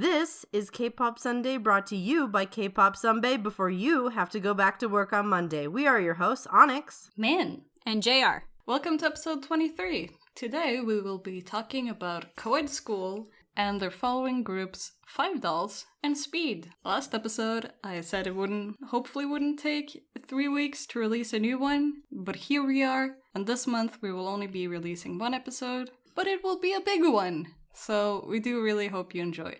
This is K-Pop Sunday, brought to you by K-Pop Sunday before you have to go back to work on Monday. We are your hosts, Onyx, Min, and JR. Welcome to episode 23. Today we will be talking about co-ed school and their following groups, 5Dolls and Speed. Last episode, I said it hopefully wouldn't take 3 weeks to release a new one, but here we are, and this month we will only be releasing one episode, but it will be a big one, so we do really hope you enjoy.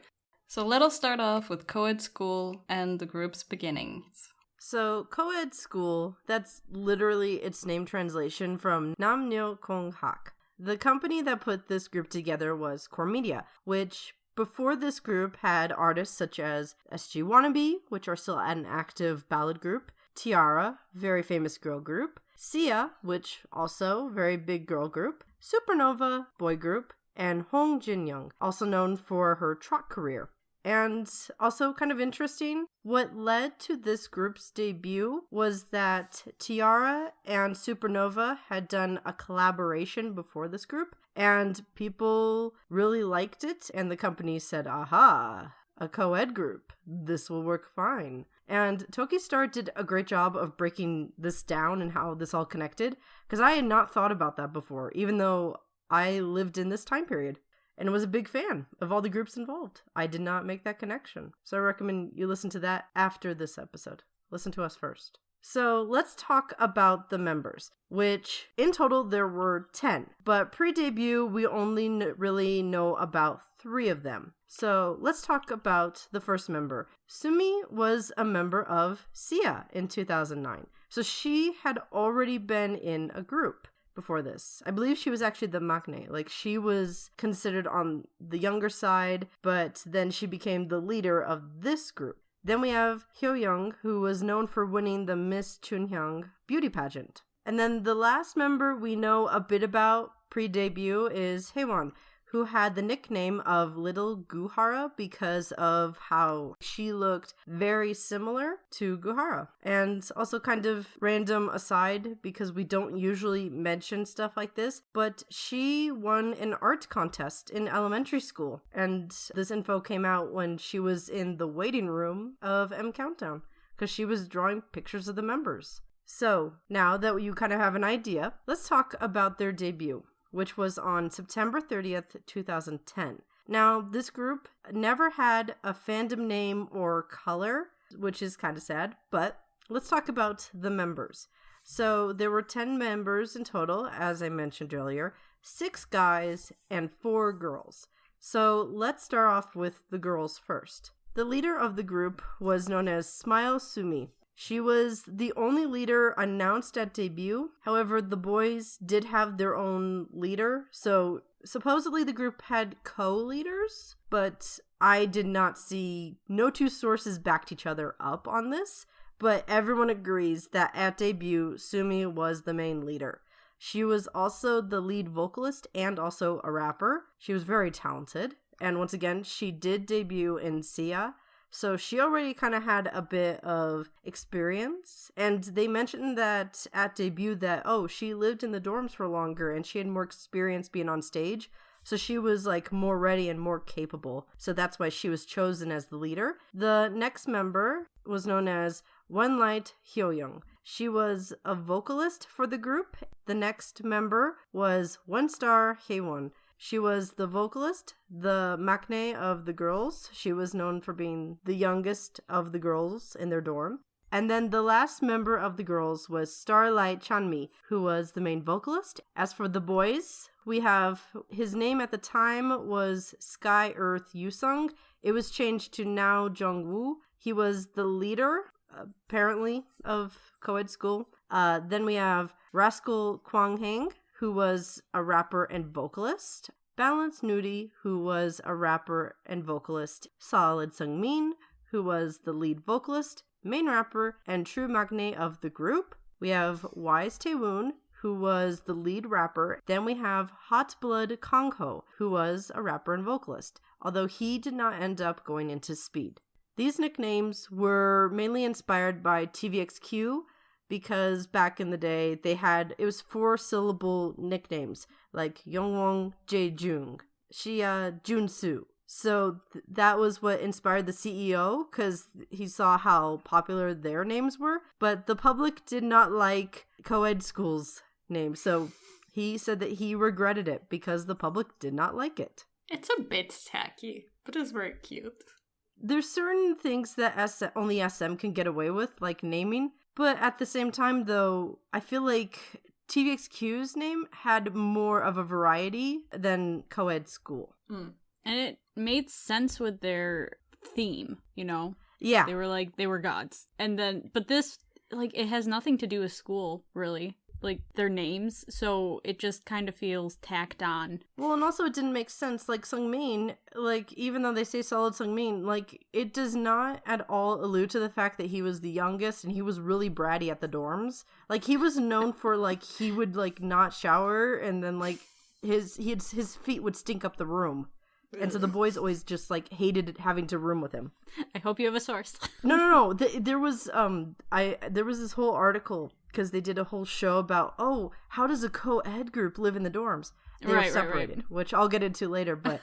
So let us start off with co-ed school and the group's beginnings. So, co-ed school, that's literally its name translation from Namnyo Konghak. The company that put this group together was Core Media, which before this group had artists such as SG Wannabe, which are still an active ballad group, Tiara, very famous girl group, Sia, which also very big girl group, Supernova, boy group, and Hong Jin-young, also known for her trot career. And also kind of interesting, what led to this group's debut was that Tiara and Supernova had done a collaboration before this group, and people really liked it, and the company said, aha, a co-ed group, this will work fine. And Toki Star did a great job of breaking this down and how this all connected, because I had not thought about that before, even though I lived in this time period. And was a big fan of all the groups involved. I did not make that connection. So I recommend you listen to that after this episode. Listen to us first. So let's talk about the members, which in total there were 10. But pre-debut, we only really know about 3 of them. So let's talk about the first member. Sumi was a member of Sia in 2009. So she had already been in a group before this. I believe she was actually the maknae. Like, she was considered on the younger side, but then she became the leader of this group. Then we have Hyo-young, who was known for winning the Miss Chunhyang beauty pageant. And then the last member we know a bit about pre-debut is Haewon, who had the nickname of Little Guhara because of how she looked very similar to Guhara. And also kind of random aside, because we don't usually mention stuff like this, but she won an art contest in elementary school. And this info came out when she was in the waiting room of M Countdown, because she was drawing pictures of the members. So now that you kind of have an idea, let's talk about their debut, which was on September 30th, 2010. Now, this group never had a fandom name or color, which is kind of sad, but let's talk about the members. So there were 10 members in total, as I mentioned earlier, 6 guys and 4 girls. So let's start off with the girls first. The leader of the group was known as Smile Sumi. She was the only leader announced at debut. However, the boys did have their own leader. So supposedly the group had co-leaders, but I did not see, no 2 sources backed each other up on this. But everyone agrees that at debut, Sumi was the main leader. She was also the lead vocalist and also a rapper. She was very talented. And once again, she did debut in Sia. So she already kind of had a bit of experience, and they mentioned that at debut that, she lived in the dorms for longer and she had more experience being on stage. So she was like more ready and more capable. So that's why she was chosen as the leader. The next member was known as One Light Hyo-young. She was a vocalist for the group. The next member was One Star Haewon. She was the vocalist, the maknae of the girls. She was known for being the youngest of the girls in their dorm. And then the last member of the girls was Starlight Chanmi, who was the main vocalist. As for the boys, we have, his name at the time was Sky Earth Yusung. It was changed to Now Jungwoo. He was the leader, apparently, of co-ed school. Then we have Rascal Kwang Hang, who was a rapper and vocalist, Balance Nudie, who was a rapper and vocalist, Solid Sungmin, who was the lead vocalist, main rapper, and true maknae of the group. We have Wise Taewoon, who was the lead rapper. Then we have Hot Blood Kangho, who was a rapper and vocalist, although he did not end up going into Speed. These nicknames were mainly inspired by TVXQ, because back in the day, it was 4-syllable nicknames, like Yongwon Jaejung, Shia Junsu. So that was what inspired the CEO, because he saw how popular their names were. But the public did not like co-ed schools' names. So he said that he regretted it because the public did not like it. It's a bit tacky, but it's very cute. There's certain things that only SM can get away with, like naming. But at the same time, though, I feel like TVXQ's name had more of a variety than co-ed school. And it made sense with their theme, you know? Yeah. They were gods. And then, but this, like, it has nothing to do with school, really. Like, their names, so it just kind of feels tacked on. Well, and also it didn't make sense. Like, Seungmin, like, even though they say solid Seungmin, like, it does not at all allude to the fact that he was the youngest and he was really bratty at the dorms. Like, he was known for, like, he would, like, not shower and then, like, his feet would stink up the room. And so the boys always just, like, hated having to room with him. I hope you have a source. No. There was this whole article, because they did a whole show about, how does a co-ed group live in the dorms? They were separated, which I'll get into later. But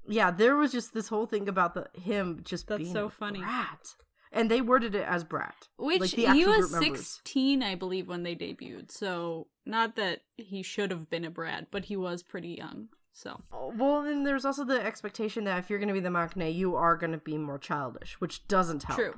yeah, there was just this whole thing about him just being so funny. Brat. And they worded it as brat. Which, like he was 16, I believe, when they debuted. So, not that he should have been a brat, but he was pretty young. So, well, then there's also the expectation that if you're going to be the maknae, you are going to be more childish, which doesn't help. True.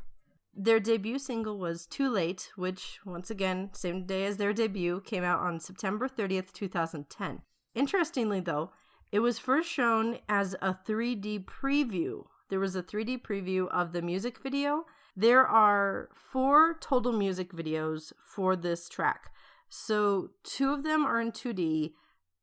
Their debut single was Too Late, which, once again, same day as their debut, came out on September 30th, 2010. Interestingly, though, it was first shown as a 3D preview. There was a 3D preview of the music video. There are 4 total music videos for this track. So 2 of them are in 2D,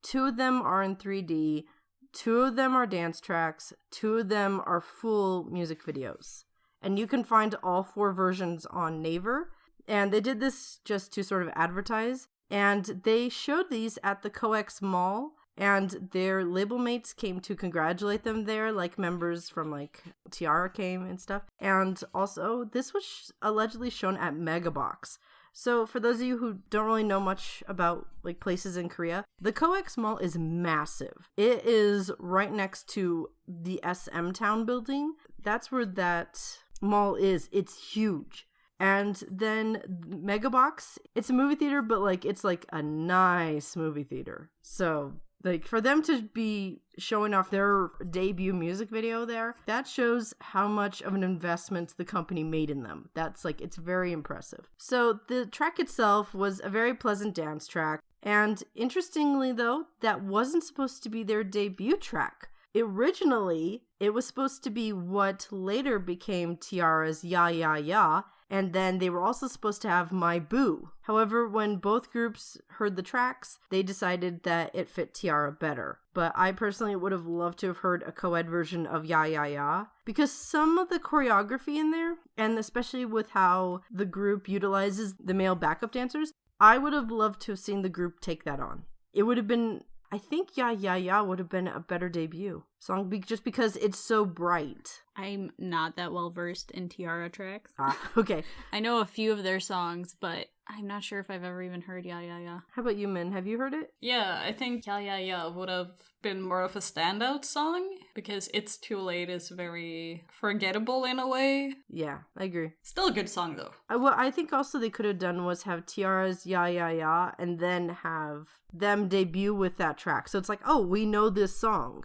2 of them are in 3D, 2 of them are dance tracks, 2 of them are full music videos. And you can find all 4 versions on Naver. And they did this just to sort of advertise. And they showed these at the COEX Mall. And their label mates came to congratulate them there, like members from like Tiara came and stuff. And also, this was allegedly shown at Megabox. So for those of you who don't really know much about like places in Korea, the COEX Mall is massive. It is right next to the SM Town building. That's where that mall is. It's huge. And then Megabox, it's a movie theater, but like it's like a nice movie theater. So like for them to be showing off their debut music video there, that shows how much of an investment the company made in them. That's like, it's very impressive. So the track itself was a very pleasant dance track. And interestingly though, that wasn't supposed to be their debut track. Originally, it was supposed to be what later became Tiara's Ya Ya Ya, and then they were also supposed to have My Boo. However, when both groups heard the tracks, they decided that it fit Tiara better. But I personally would have loved to have heard a co-ed version of Ya Ya Ya, because some of the choreography in there, and especially with how the group utilizes the male backup dancers, I would have loved to have seen the group take that on. It would have been... I think Ya Ya Ya would have been a better debut song just because it's so bright. I'm not that well versed in Tiara tracks. Okay. I know a few of their songs, but I'm not sure if I've ever even heard Ya Ya Ya. How about you, Min? Have you heard it? Yeah, I think Ya Ya Ya would have been more of a standout song because It's Too Late is very forgettable in a way. Yeah, I agree. Still a good song though. What I think also they could have done was have Tiara's Ya Ya Ya and then have them debut with that track. So it's like, oh, we know this song.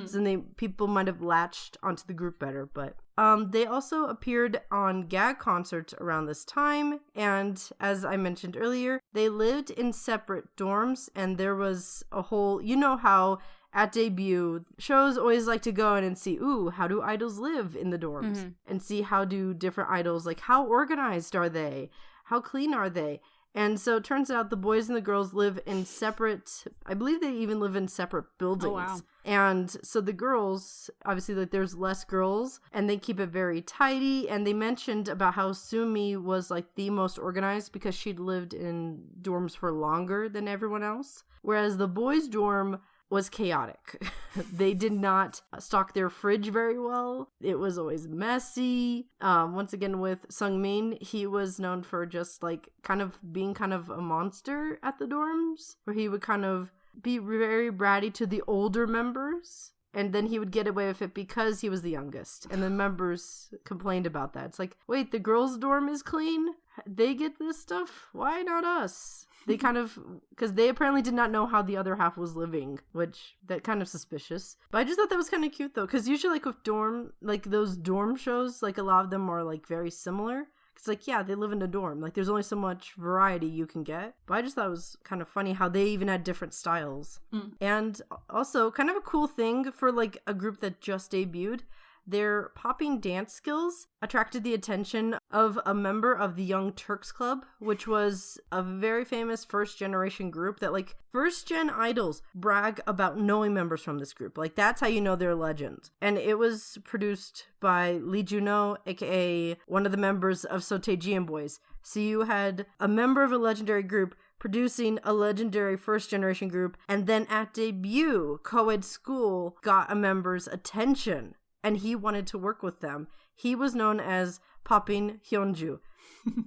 So then people might have latched onto the group better. But they also appeared on gag concerts around this time. And as I mentioned earlier, they lived in separate dorms. And there was a whole, you know how at debut, shows always like to go in and see, how do idols live in the dorms? Mm-hmm. And see how do different idols, like how organized are they? How clean are they? And so it turns out the boys and the girls live in separate, I believe they even live in separate buildings. Oh, wow. And so the girls, obviously like there's less girls and they keep it very tidy. And they mentioned about how Sumi was like the most organized because she'd lived in dorms for longer than everyone else. Whereas the boys' dorm was chaotic. They did not stock their fridge very well. It was always messy. Once again with Seungmin, he was known for just like kind of being kind of a monster at the dorms, where he would kind of be very bratty to the older members. and then he would get away with it because he was the youngest. And the members complained about that. It's like, wait, the girls' dorm is clean? They get this stuff? Why not us? They kind of, because they apparently did not know how the other half was living, which, that kind of suspicious. But I just thought that was kind of cute, though, because usually, like, with dorm, like, those dorm shows, like, a lot of them are, like, very similar. Because, like, yeah, they live in a dorm. Like, there's only so much variety you can get. But I just thought it was kind of funny how they even had different styles. And also, kind of a cool thing for, like, a group that just debuted, their popping dance skills attracted the attention of a member of the Young Turks Club, which was a very famous first-generation group that, like, first-gen idols brag about knowing members from this group. Like, that's how you know they're legends. And it was produced by Lee Juno, aka one of the members of Sotaejian Boys. So you had a member of a legendary group producing a legendary first-generation group, and then at debut, co-ed school got a member's attention. And he wanted to work with them. He was known as Popping Hyunju.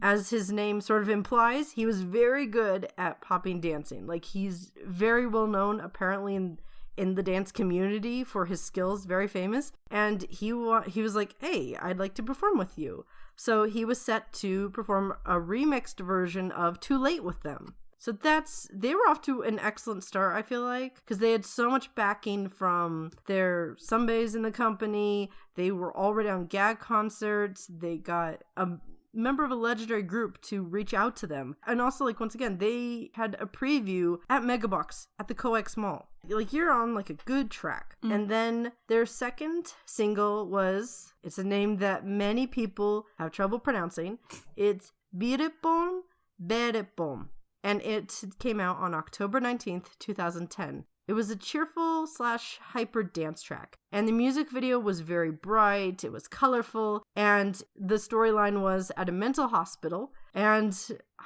As his name sort of implies, he was very good at popping dancing. Like, he's very well known, apparently, in the dance community for his skills, very famous. And he was like, hey, I'd like to perform with you. So he was set to perform a remixed version of Too Late with them. So they were off to an excellent start, I feel like, because they had so much backing from their sunbaes in the company. They were already on gag concerts. They got a member of a legendary group to reach out to them. And also, like, once again, they had a preview at Megabox at the COEX Mall. Like, you're on, like, a good track. And then their second single was, it's a name that many people have trouble pronouncing. It's Birepom Berepom. And it came out on October 19th, 2010. It was a cheerful / hyper dance track. And the music video was very bright, it was colorful, and the storyline was at a mental hospital. And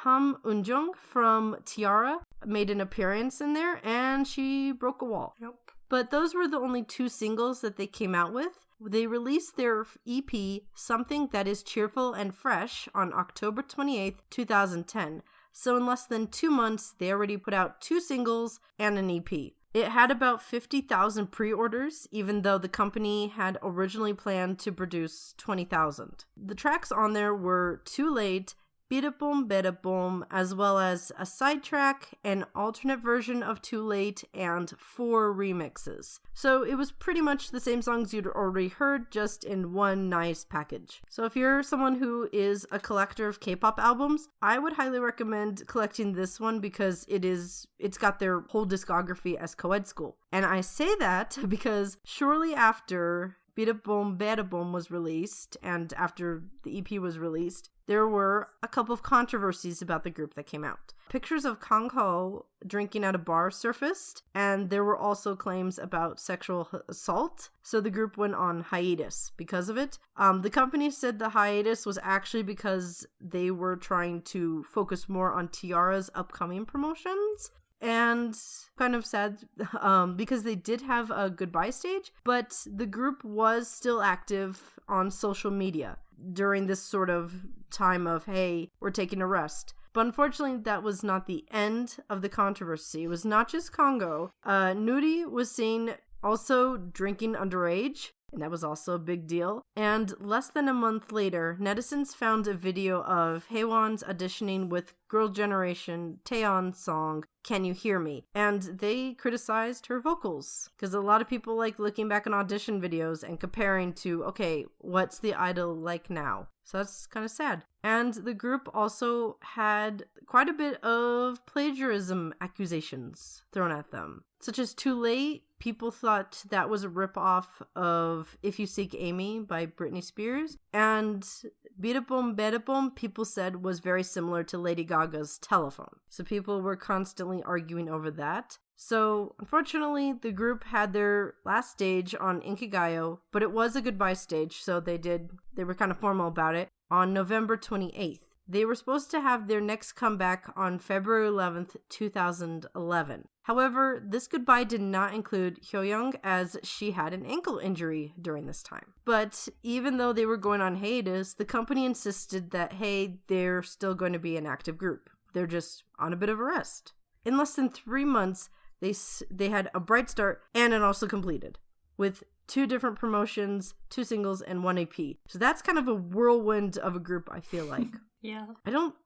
Ham Eunjung from Tiara made an appearance in there, and she broke a wall. Yep. But those were the only 2 singles that they came out with. They released their EP, Something That Is Cheerful and Fresh, on October 28th, 2010. So in less than 2 months, they already put out 2 singles and an EP. It had about 50,000 pre-orders, even though the company had originally planned to produce 20,000. The tracks on there were Too Late, Birepom Berepom, as well as a side track, an alternate version of Too Late, and 4 remixes. So it was pretty much the same songs you'd already heard, just in one nice package. So if you're someone who is a collector of K-pop albums, I would highly recommend collecting this one because it's got their whole discography as co-ed school. And I say that because shortly after Birepom Berepom was released, and after the EP was released, there were a couple of controversies about the group that came out. Pictures of Kang Ho drinking at a bar surfaced, and there were also claims about sexual assault, so the group went on hiatus because of it. The company said the hiatus was actually because they were trying to focus more on Tiara's upcoming promotions. And kind of sad because they did have a goodbye stage, but the group was still active on social media during this sort of time of, hey, we're taking a rest. But unfortunately, that was not the end of the controversy. It was not just Congo. Nuri was seen also drinking underage, and that was also a big deal. And less than a month later, netizens found a video of Haewon's auditioning with Girl Generation Taeyeon's song, Can You Hear Me? And they criticized her vocals, because a lot of people like looking back on audition videos and comparing to, okay, what's the idol like now? So that's kind of sad. And the group also had quite a bit of plagiarism accusations thrown at them, such as Too Late. People thought that was a ripoff of If You Seek Amy by Britney Spears. And Birepom Berepom, people said, was very similar to Lady Gaga's Telephone. So people were constantly arguing over that. So, unfortunately, the group had their last stage on Inkigayo, but it was a goodbye stage, so they were kind of formal about it, on November 28th. They were supposed to have their next comeback on February 11th, 2011. However, this goodbye did not include Hyoyoung, as she had an ankle injury during this time. But even though they were going on hiatus, the company insisted that, hey, they're still going to be an active group. They're just on a bit of a rest. In less than 3 months, they had a bright start, and it also completed with 2 different promotions, 2 singles, and 1 AP. So that's kind of a whirlwind of a group, I feel like. Yeah.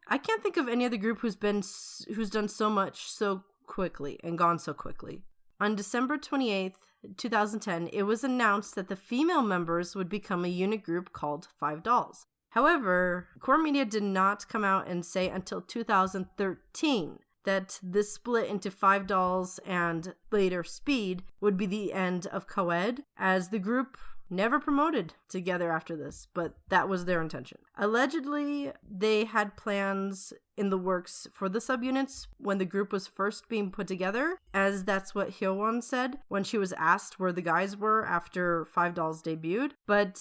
I can't think of any other group who's done so much so quickly and gone so quickly. On December 28th, 2010, it was announced that the female members would become a unit group called 5Dolls. However, core media did not come out and say until 2013 that this split into 5Dolls and later Speed would be the end of co-ed, as the group never promoted together after this, but that was their intention. Allegedly, they had plans in the works for the subunits when the group was first being put together, as that's what Hyowon said when she was asked where the guys were after 5Dolls debuted, but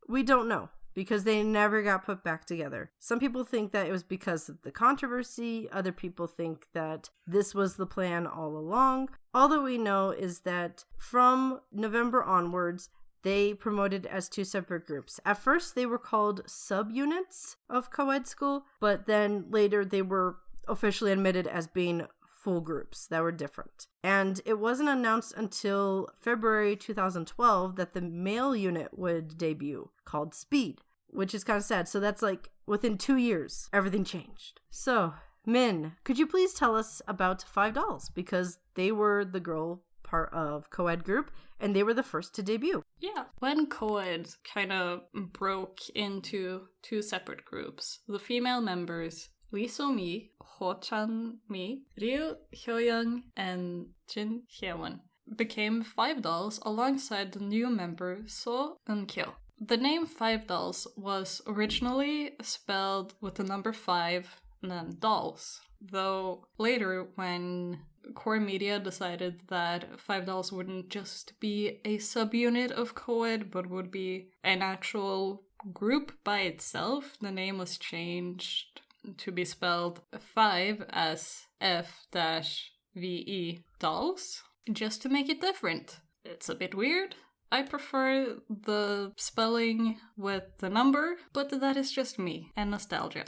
we don't know, because they never got put back together. Some people think that it was because of the controversy. Other people think that this was the plan all along. All that we know is that from November onwards, they promoted as 2 separate groups. At first, they were called subunits of co-ed school, but then later they were officially admitted as being full groups that were different. And it wasn't announced until February 2012 that the male unit would debut, called Speed, which is kind of sad. So that's like within 2 years, everything changed. So, Min, could you please tell us about 5Dolls? Because they were the girl part of co-ed group, and they were the first to debut. Yeah. When co-ed kind of broke into 2 separate groups, the female members, Lee So-mi, Ho Chan-mi, Ryu Hyo-young, and Jin Hye-won, became 5Dolls alongside the new member So Eun-kyo. The name 5Dolls was originally spelled with the number 5 and then dolls, though later when core media decided that 5Dolls wouldn't just be a subunit of co-ed but would be an actual group by itself, the name was changed to be spelled 5 as F-VE dolls, just to make it different. It's a bit weird. I prefer the spelling with the number, but that is just me and nostalgia,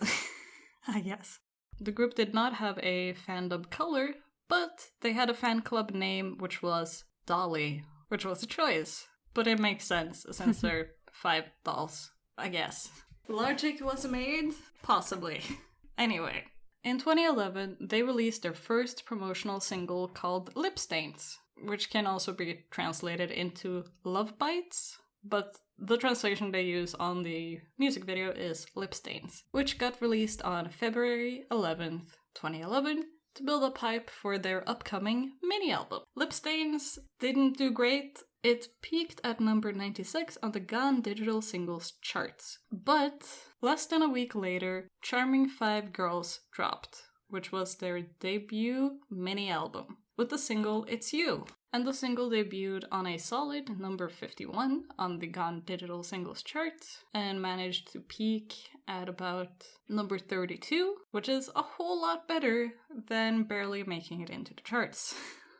I guess. The group did not have a fandom color, but they had a fan club name, which was Dolly, which was a choice. But it makes sense since they're 5Dolls, I guess. Logic was made? Possibly. Anyway, in 2011, they released their first promotional single called Lip Stains, which can also be translated into Love Bites, but the translation they use on the music video is Lip Stains, which got released on February 11th, 2011, to build up hype for their upcoming mini-album. Lip Stains didn't do great. It peaked at number 96 on the GAN Digital Singles charts. But less than a week later, Charming 5 Girls dropped, which was their debut mini-album, with the single It's You. And the single debuted on a solid number 51 on the GAN Digital Singles chart and managed to peak at about number 32, which is a whole lot better than barely making it into the charts.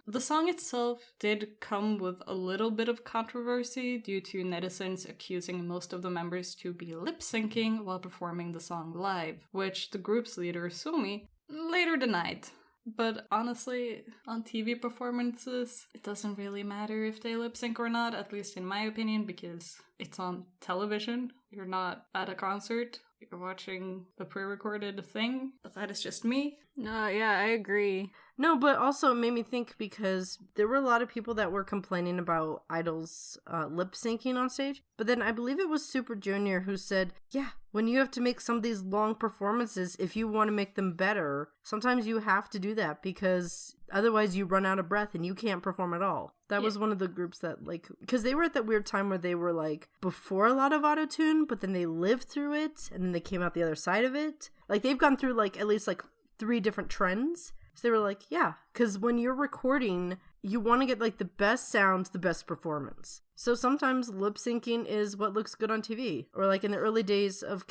The song itself did come with a little bit of controversy due to netizens accusing most of the members to be lip-syncing while performing the song live, which the group's leader, Sumi, later denied. But honestly, on TV performances, it doesn't really matter if they lip sync or not, at least in my opinion, because it's on television. You're not at a concert. You're watching the pre-recorded thing. But that is just me. No, yeah, I agree. No, but also it made me think because there were a lot of people that were complaining about idols lip syncing on stage. But then I believe it was Super Junior who said, yeah, when you have to make some of these long performances, if you want to make them better, sometimes you have to do that because otherwise you run out of breath and you can't perform at all. That was one of the groups that, like, because they were at that weird time where they were, like, before a lot of autotune, but then they lived through it and then they came out the other side of it. Like, they've gone through, like, at least, like, 3 different trends. So they were like, yeah, because when you're recording, you want to get, like, the best sound, the best performance. So sometimes lip syncing is what looks good on TV. Or, like, in the early days of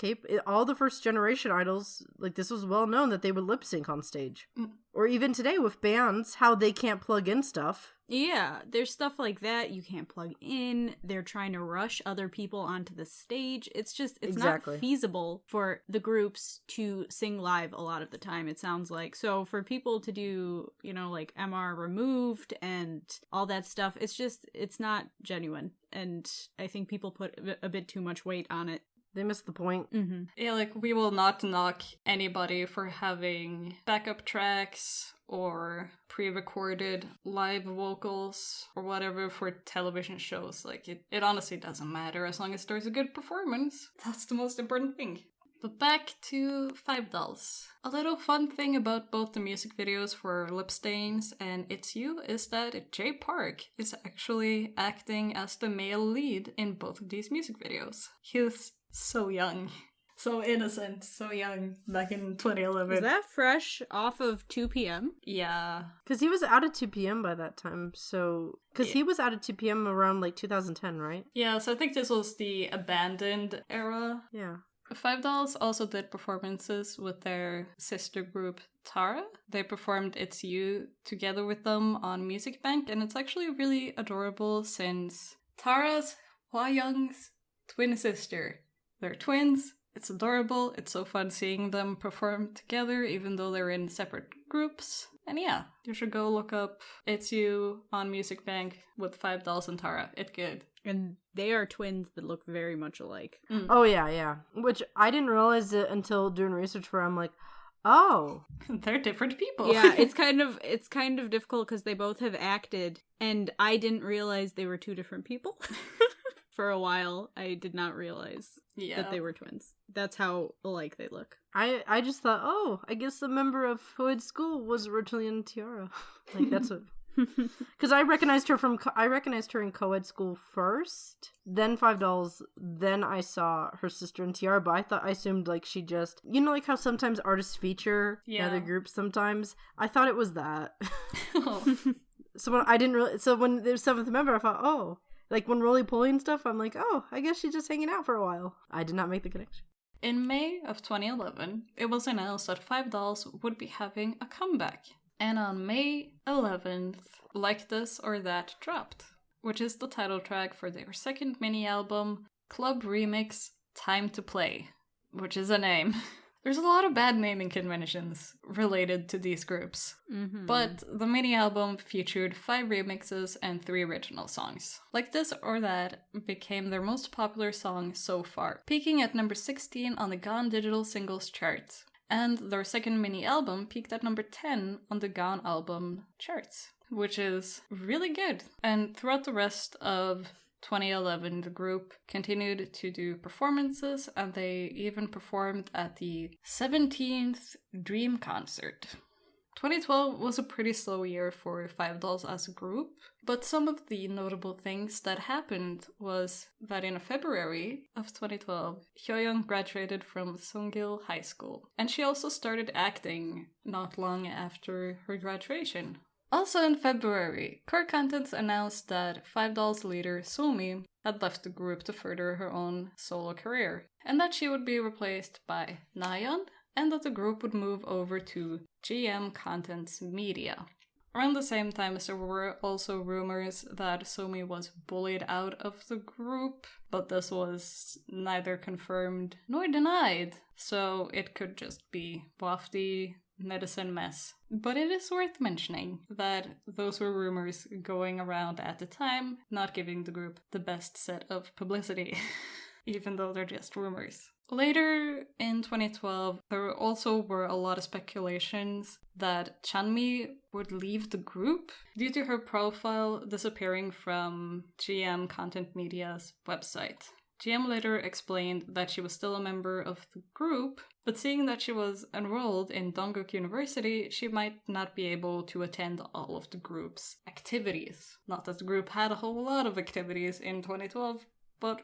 all the first generation idols, like, this was well known that they would lip sync on stage. Or even today with bands, how they can't plug in stuff. Yeah, there's stuff like that you can't plug in. They're trying to rush other people onto the stage. It's not feasible for the groups to sing live a lot of the time, it sounds like. So for people to do, like MR removed and all that stuff. It's not genuine. And I think people put a bit too much weight on it. They missed the point. Mm-hmm. Yeah, like, we will not knock anybody for having backup tracks or pre-recorded live vocals or whatever for television shows. Like, it honestly doesn't matter as long as there's a good performance. That's the most important thing. But back to 5Dolls. A little fun thing about both the music videos for Lip Stains and It's You is that Jay Park is actually acting as the male lead in both of these music videos. He's so young. So innocent, so young, back in 2011. Is that fresh off of 2 p.m.? Yeah. Because he was out at 2 p.m. by that time, so... Because he was out at 2 p.m. around, 2010, right? Yeah, so I think this was the abandoned era. Yeah. 5Dolls also did performances with their sister group Tara. They performed It's You together with them on Music Bank, and it's actually really adorable since Tara's Hwayoung's twin sister. They're twins. It's adorable. It's so fun seeing them perform together, even though they're in separate groups. And yeah, you should go look up It's You on Music Bank with 5Dolls and Tara. It's good. And they are twins that look very much alike. Mm. Oh, yeah. Which I didn't realize it until doing research where I'm like, oh. They're different people. Yeah, it's kind of difficult because they both have acted, and I didn't realize they were two different people. For a while, I did not realize that they were twins. That's how alike they look. I just thought, oh, I guess the member of Hood School was originally in Tiara. Like, that's what... Because I recognized her in co-ed school first, then 5Dolls, then I saw her sister in Tiara, but I assumed, she just... like how sometimes artists feature other groups sometimes? I thought it was that. Oh. So when there was 7th member, I thought, oh... when Roly Poly and stuff, I'm like, oh, I guess she's just hanging out for a while. I did not make the connection. In May of 2011, it was announced that 5Dolls would be having a comeback. And on May 11th, Like This or That dropped, which is the title track for their second mini-album, Club Remix Time to Play, which is a name. There's a lot of bad naming conventions related to these groups. Mm-hmm. But the mini-album featured 5 remixes and 3 original songs. Like This or That became their most popular song so far, peaking at number 16 on the Gone Digital Singles chart. And their second mini-album peaked at number 10 on the Gone album charts, which is really good. And throughout the rest of 2011, the group continued to do performances, and they even performed at the 17th Dream concert. 2012 was a pretty slow year for 5Dolls as a group, but some of the notable things that happened was that in February of 2012, Hyoyoung graduated from Sungil High School, and she also started acting not long after her graduation. Also in February, Core Contents announced that 5Dolls leader Sumi had left the group to further her own solo career, and that she would be replaced by Nayeon, and that the group would move over to GM Contents Media. Around the same time, there were also rumors that Sumi was bullied out of the group, but this was neither confirmed nor denied, so it could just be wafty medicine mess. But it is worth mentioning that those were rumors going around at the time, not giving the group the best set of publicity, even though they're just rumors. Later in 2012, there also were a lot of speculations that Chanmi would leave the group due to her profile disappearing from GM Content Media's website. GM later explained that she was still a member of the group, but seeing that she was enrolled in Dongguk University, she might not be able to attend all of the group's activities. Not that the group had a whole lot of activities in 2012, but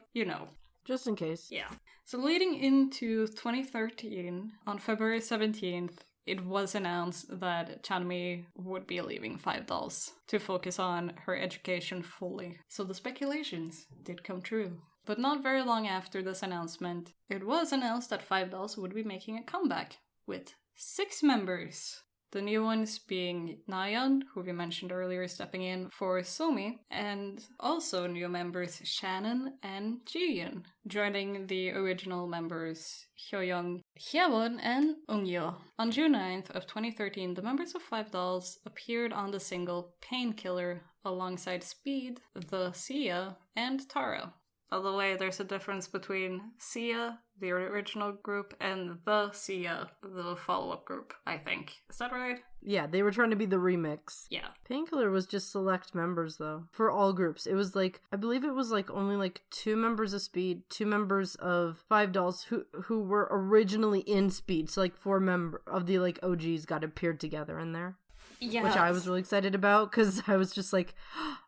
Just in case. Yeah. So leading into 2013, on February 17th, it was announced that Chanmi would be leaving 5Dolls to focus on her education fully. So the speculations did come true. But not very long after this announcement, it was announced that 5Dolls would be making a comeback with 6 members. The new ones being Nayeon, who we mentioned earlier, stepping in for Somi, and also new members Shannon and Jiyoon, joining the original members Hyoyoung, Hyewon, and Eungyo. On June 9th of 2013, the members of 5Dolls appeared on the single Painkiller alongside Speed, the Sia, and Tara. By the way, there's a difference between Sia, the original group, and the Sia, the follow-up group, I think. Is that right? Yeah, they were trying to be the remix. Yeah. Painkiller was just select members, though, for all groups. It was like, I believe it was like only like 2 members of Speed, 2 members of 5Dolls who were originally in Speed. So like 4 members of the like OGs got appeared together in there. Yeah, which I was really excited about because I was just like,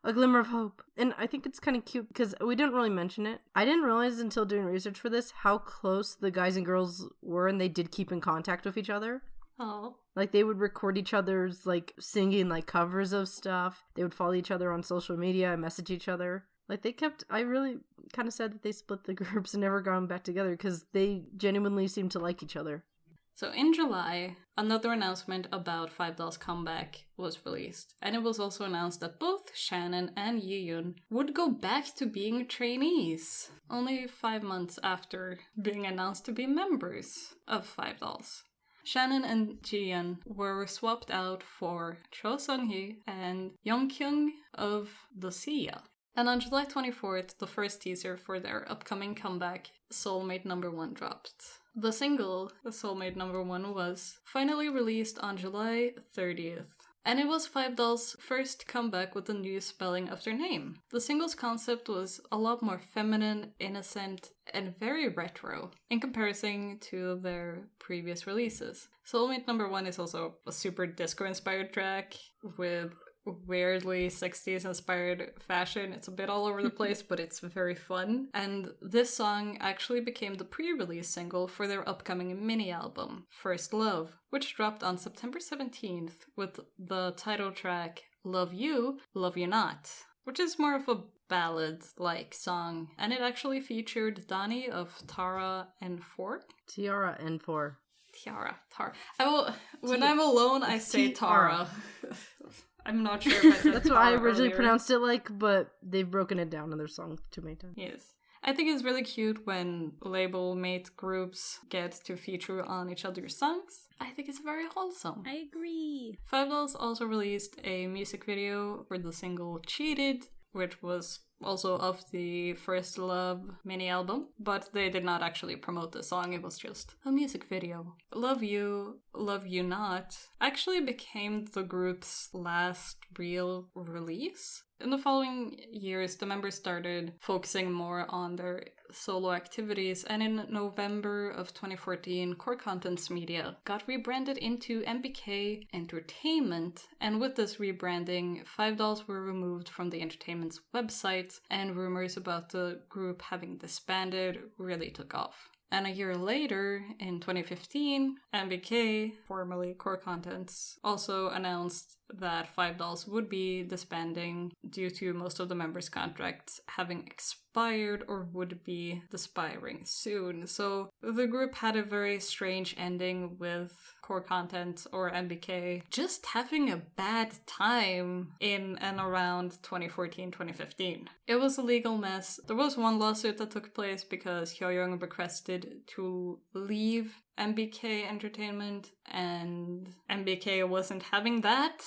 a glimmer of hope. And I think it's kind of cute because we didn't really mention it. I didn't realize until doing research for this how close the guys and girls were, and they did keep in contact with each other. Oh. Like, they would record each other's, like, singing, like, covers of stuff. They would follow each other on social media and message each other. Like, they kept... I really kind of sad that they split the groups and never gone back together because they genuinely seemed to like each other. So in July, another announcement about 5Dolls' comeback was released, and it was also announced that both Shannon and Jiyoon would go back to being trainees, only 5 months after being announced to be members of 5Dolls. Shannon and Jiyoon were swapped out for Cho Sun-hee and Youngkyung of the Sia. And on July 24th, the first teaser for their upcoming comeback, Soulmate No. 1, dropped. The single, Soulmate No. 1, was finally released on July 30th. And it was 5Dolls' first comeback with a new spelling of their name. The single's concept was a lot more feminine, innocent, and very retro in comparison to their previous releases. Soulmate No. 1 is also a super disco-inspired track with weirdly 60s inspired fashion. It's a bit all over the place, but it's very fun. And this song actually became the pre-release single for their upcoming mini-album, First Love, which dropped on September 17th with the title track Love You, Love You Not, which is more of a ballad-like song. And it actually featured Donnie of Tara and 4. Tiara and 4. Tara. When I'm alone, I say Tara. I'm not sure if I said That's what I originally pronounced it like, but they've broken it down in their song too many times. Yes. I think it's really cute when label mate groups get to feature on each other's songs. I think it's very wholesome. I agree. 5Dolls also released a music video for the single Cheated, which was also of the First Love mini-album, but they did not actually promote the song, it was just a music video. Love You, Love You Not actually became the group's last real release. In the following years, the members started focusing more on their solo activities, and in November of 2014, Core Contents Media got rebranded into MBK Entertainment, and with this rebranding, 5Dolls were removed from the entertainment's website, and rumors about the group having disbanded really took off. And a year later, in 2015, MBK, formerly Core Contents, also announced that 5Dolls would be disbanding due to most of the members' contracts having expired or would be expiring soon. So the group had a very strange ending with Core Content or MBK just having a bad time in and around 2014-2015. It was a legal mess. There was one lawsuit that took place because Hyoyoung requested to leave MBK Entertainment, and MBK wasn't having that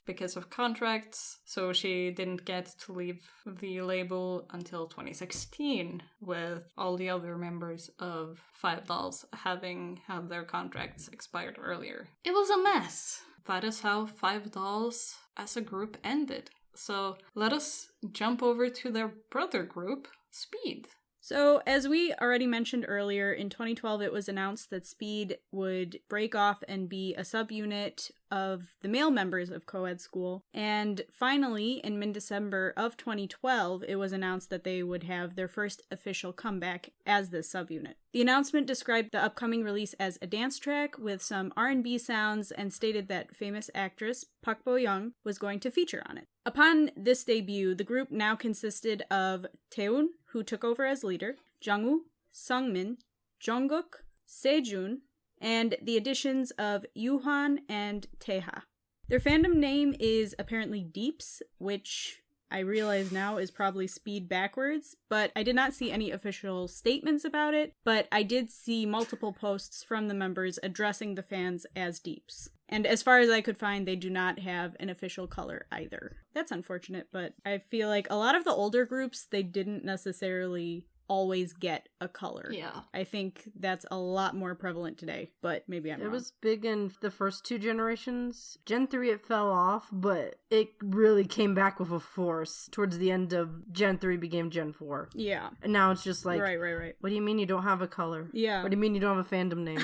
because of contracts, so she didn't get to leave the label until 2016, with all the other members of 5Dolls having had their contracts expired earlier. It was a mess. That is how 5Dolls as a group ended. So let us jump over to their brother group, Speed. So, as we already mentioned earlier, in 2012 it was announced that Speed would break off and be a subunit of the male members of co-ed school. And finally, in mid-December of 2012, it was announced that they would have their first official comeback as this subunit. The announcement described the upcoming release as a dance track with some R&B sounds and stated that famous actress Park Bo-young was going to feature on it. Upon this debut, the group now consisted of Taeun, who took over as leader, Jungwoo, Sungmin, Jungkook, Sejun, and the additions of Yuhan and Taeha. Their fandom name is apparently Deeps, which I realize now is probably speed backwards, but I did not see any official statements about it, but I did see multiple posts from the members addressing the fans as Deeps. And as far as I could find, they do not have an official color either. That's unfortunate, but I feel like a lot of the older groups, they didn't necessarily always get a color. Yeah. I think that's a lot more prevalent today, but maybe I'm wrong. It was big in the first 2 generations. Gen 3 it fell off, but it really came back with a force towards the end of Gen 3 became Gen 4. Yeah. And now it's just like, Right. what do you mean you don't have a color? Yeah. What do you mean you don't have a fandom name?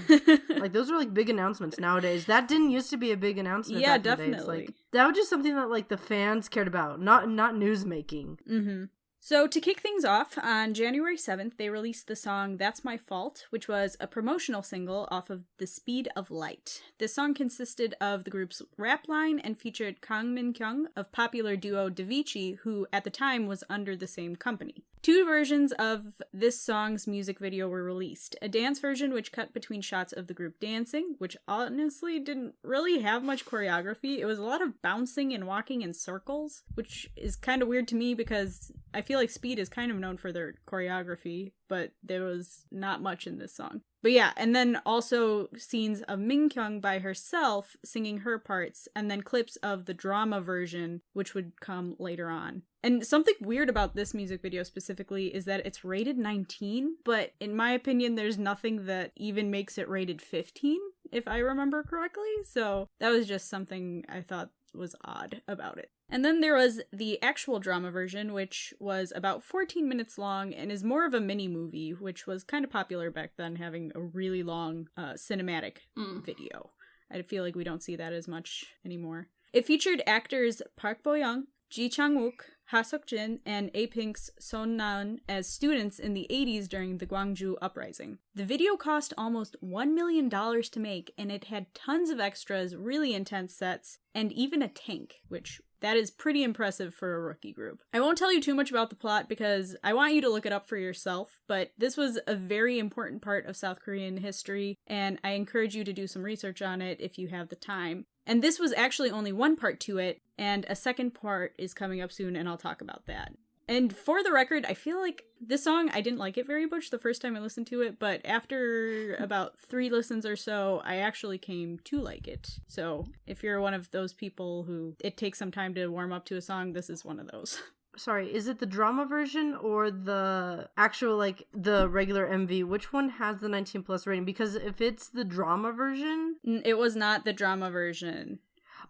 Like, those are like big announcements nowadays. That didn't used to be a big announcement. Yeah, back in the day. It's definitely. like, that was just something that like the fans cared about, not news making. Mm-hmm. So to kick things off, on January 7th, they released the song That's My Fault, which was a promotional single off of The Speed of Light. This song consisted of the group's rap line and featured Kang Min Kyung of popular duo Davichi, who at the time was under the same company. 2 versions of this song's music video were released. A dance version which cut between shots of the group dancing, which honestly didn't really have much choreography. It was a lot of bouncing and walking in circles, which is kind of weird to me because I feel like Speed is kind of known for their choreography, but there was not much in this song. But yeah, and then also scenes of Minkyung by herself singing her parts, and then clips of the drama version, which would come later on. And something weird about this music video specifically is that it's rated 19, but in my opinion, there's nothing that even makes it rated 15, if I remember correctly. So that was just something I thought was odd about it. And then there was the actual drama version, which was about 14 minutes long and is more of a mini movie, which was kind of popular back then, having a really long cinematic video. I feel like we don't see that as much anymore. It featured actors Park Bo-young, Ji Chang-wook, Ha Seok-jin, and A-Pink's Son Na-eun as students in the 80s during the Gwangju Uprising. The video cost almost $1 million to make, and it had tons of extras, really intense sets, and even a tank, which that is pretty impressive for a rookie group. I won't tell you too much about the plot because I want you to look it up for yourself, but this was a very important part of South Korean history, and I encourage you to do some research on it if you have the time. And this was actually only one part to it, and a second part is coming up soon, and I'll talk about that. And for the record, I feel like this song, I didn't like it very much the first time I listened to it, but after about 3 listens or so, I actually came to like it. So if you're one of those people who it takes some time to warm up to a song, this is one of those. Sorry, is it the drama version or the actual, like, the regular MV? Which one has the 19 plus rating? Because if it's the drama version... It was not the drama version.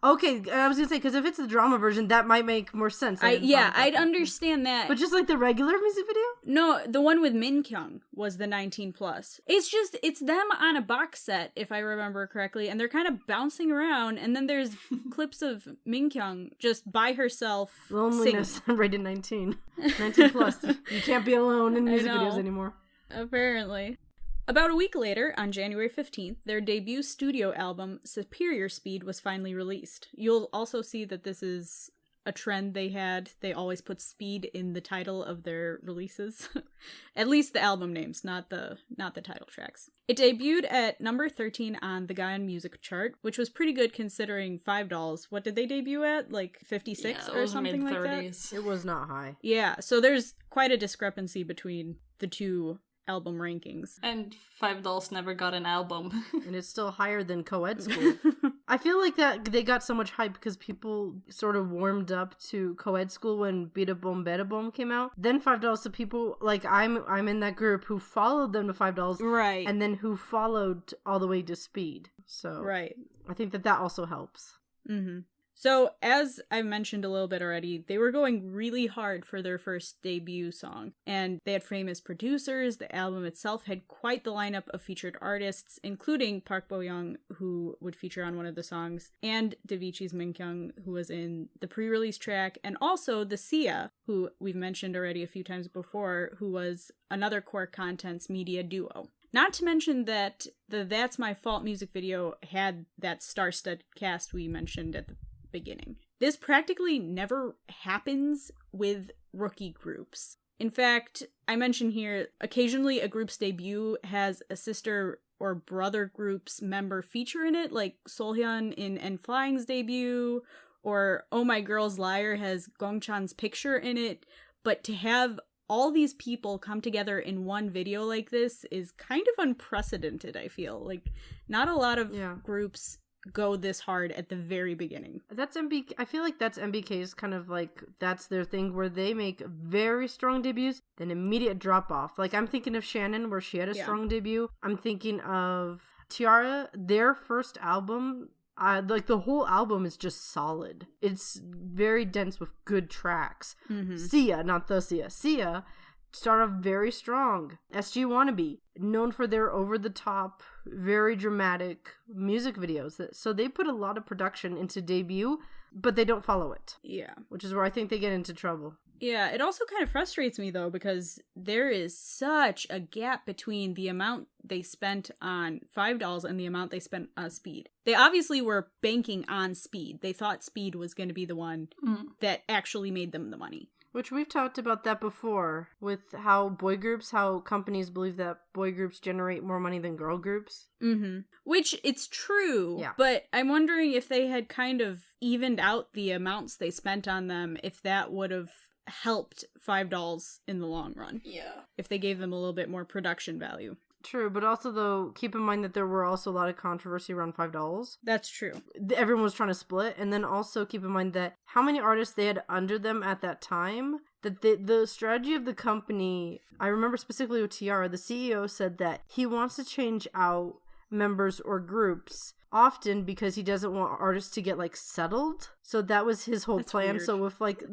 Okay, I was gonna say, because if it's the drama version, that might make more sense. I'd understand that. But just like the regular music video? No, the one with Min Kyung was the 19 plus. It's them on a box set, if I remember correctly, and they're kind of bouncing around, and then there's clips of Min Kyung just by herself Loneliness, rated 19. 19 plus. You can't be alone in music videos anymore. Apparently. About a week later, on January 15th, their debut studio album, Superior Speed, was finally released. You'll also see that this is a trend they had. They always put speed in the title of their releases. At least the album names, not the title tracks. It debuted at number 13 on the Gaon Music Chart, which was pretty good considering 5Dolls. What did they debut at? Like 56 or something like that? It was not high. Yeah, so there's quite a discrepancy between the two album rankings. And 5Dolls never got an album. And it's still higher than Co-Ed School. I feel like that they got so much hype because people sort of warmed up to Co-Ed School when Bida Boom came out. Then 5Dolls, to people, like I'm in that group who followed them to 5Dolls. Right. And then who followed all the way to Speed. So right. I think that also helps. Mm-hmm. So, as I mentioned a little bit already, they were going really hard for their first debut song, and they had famous producers. The album itself had quite the lineup of featured artists, including Park Bo-young, who would feature on one of the songs, and Davichi's Min Kyung, who was in the pre-release track, and also the Sia, who we've mentioned already a few times before, who was another Core Contents media duo. Not to mention that the That's My Fault music video had that star-studded cast we mentioned at the beginning. This practically never happens with rookie groups. In fact, I mention here, occasionally a group's debut has a sister or brother group's member feature in it, like Solhyun in N-Flying's debut, or Oh My Girl's Liar has Gongchan's picture in it. But to have all these people come together in one video like this is kind of unprecedented, I feel. Like, not a lot of groups go this hard at the very beginning. That's I feel like that's MBK's kind of like, that's their thing, where they make very strong debuts, then immediate drop off. Like, I'm thinking of Shannon, where she had a strong debut. I'm thinking of Tiara, their first album. Like, the whole album is just solid. It's very dense with good tracks. Sia, not the Sia. Sia started off very strong. SG Wannabe, known for their over-the-top, very dramatic music videos. So they put a lot of production into debut, but they don't follow it. Yeah. Which is where I think they get into trouble. Yeah, it also kind of frustrates me, though, because there is such a gap between the amount they spent on 5Dolls and the amount they spent on Speed. They obviously were banking on Speed. They thought Speed was going to be the one that actually made them the money. Which we've talked about that before, with how companies believe that boy groups generate more money than girl groups. Which, it's true, but I'm wondering if they had kind of evened out the amounts they spent on them, if that would have helped 5Dolls in the long run. Yeah. If they gave them a little bit more production value. True, but also, though, keep in mind that there were also a lot of controversy around 5Dolls. That's true. Everyone was trying to split, and then also keep in mind that how many artists they had under them at that time, that the strategy of the company, I remember specifically with Tiara, the CEO said that he wants to change out members or groups often because he doesn't want artists to get, like, settled. So that was his whole plan. Weird. So with, like,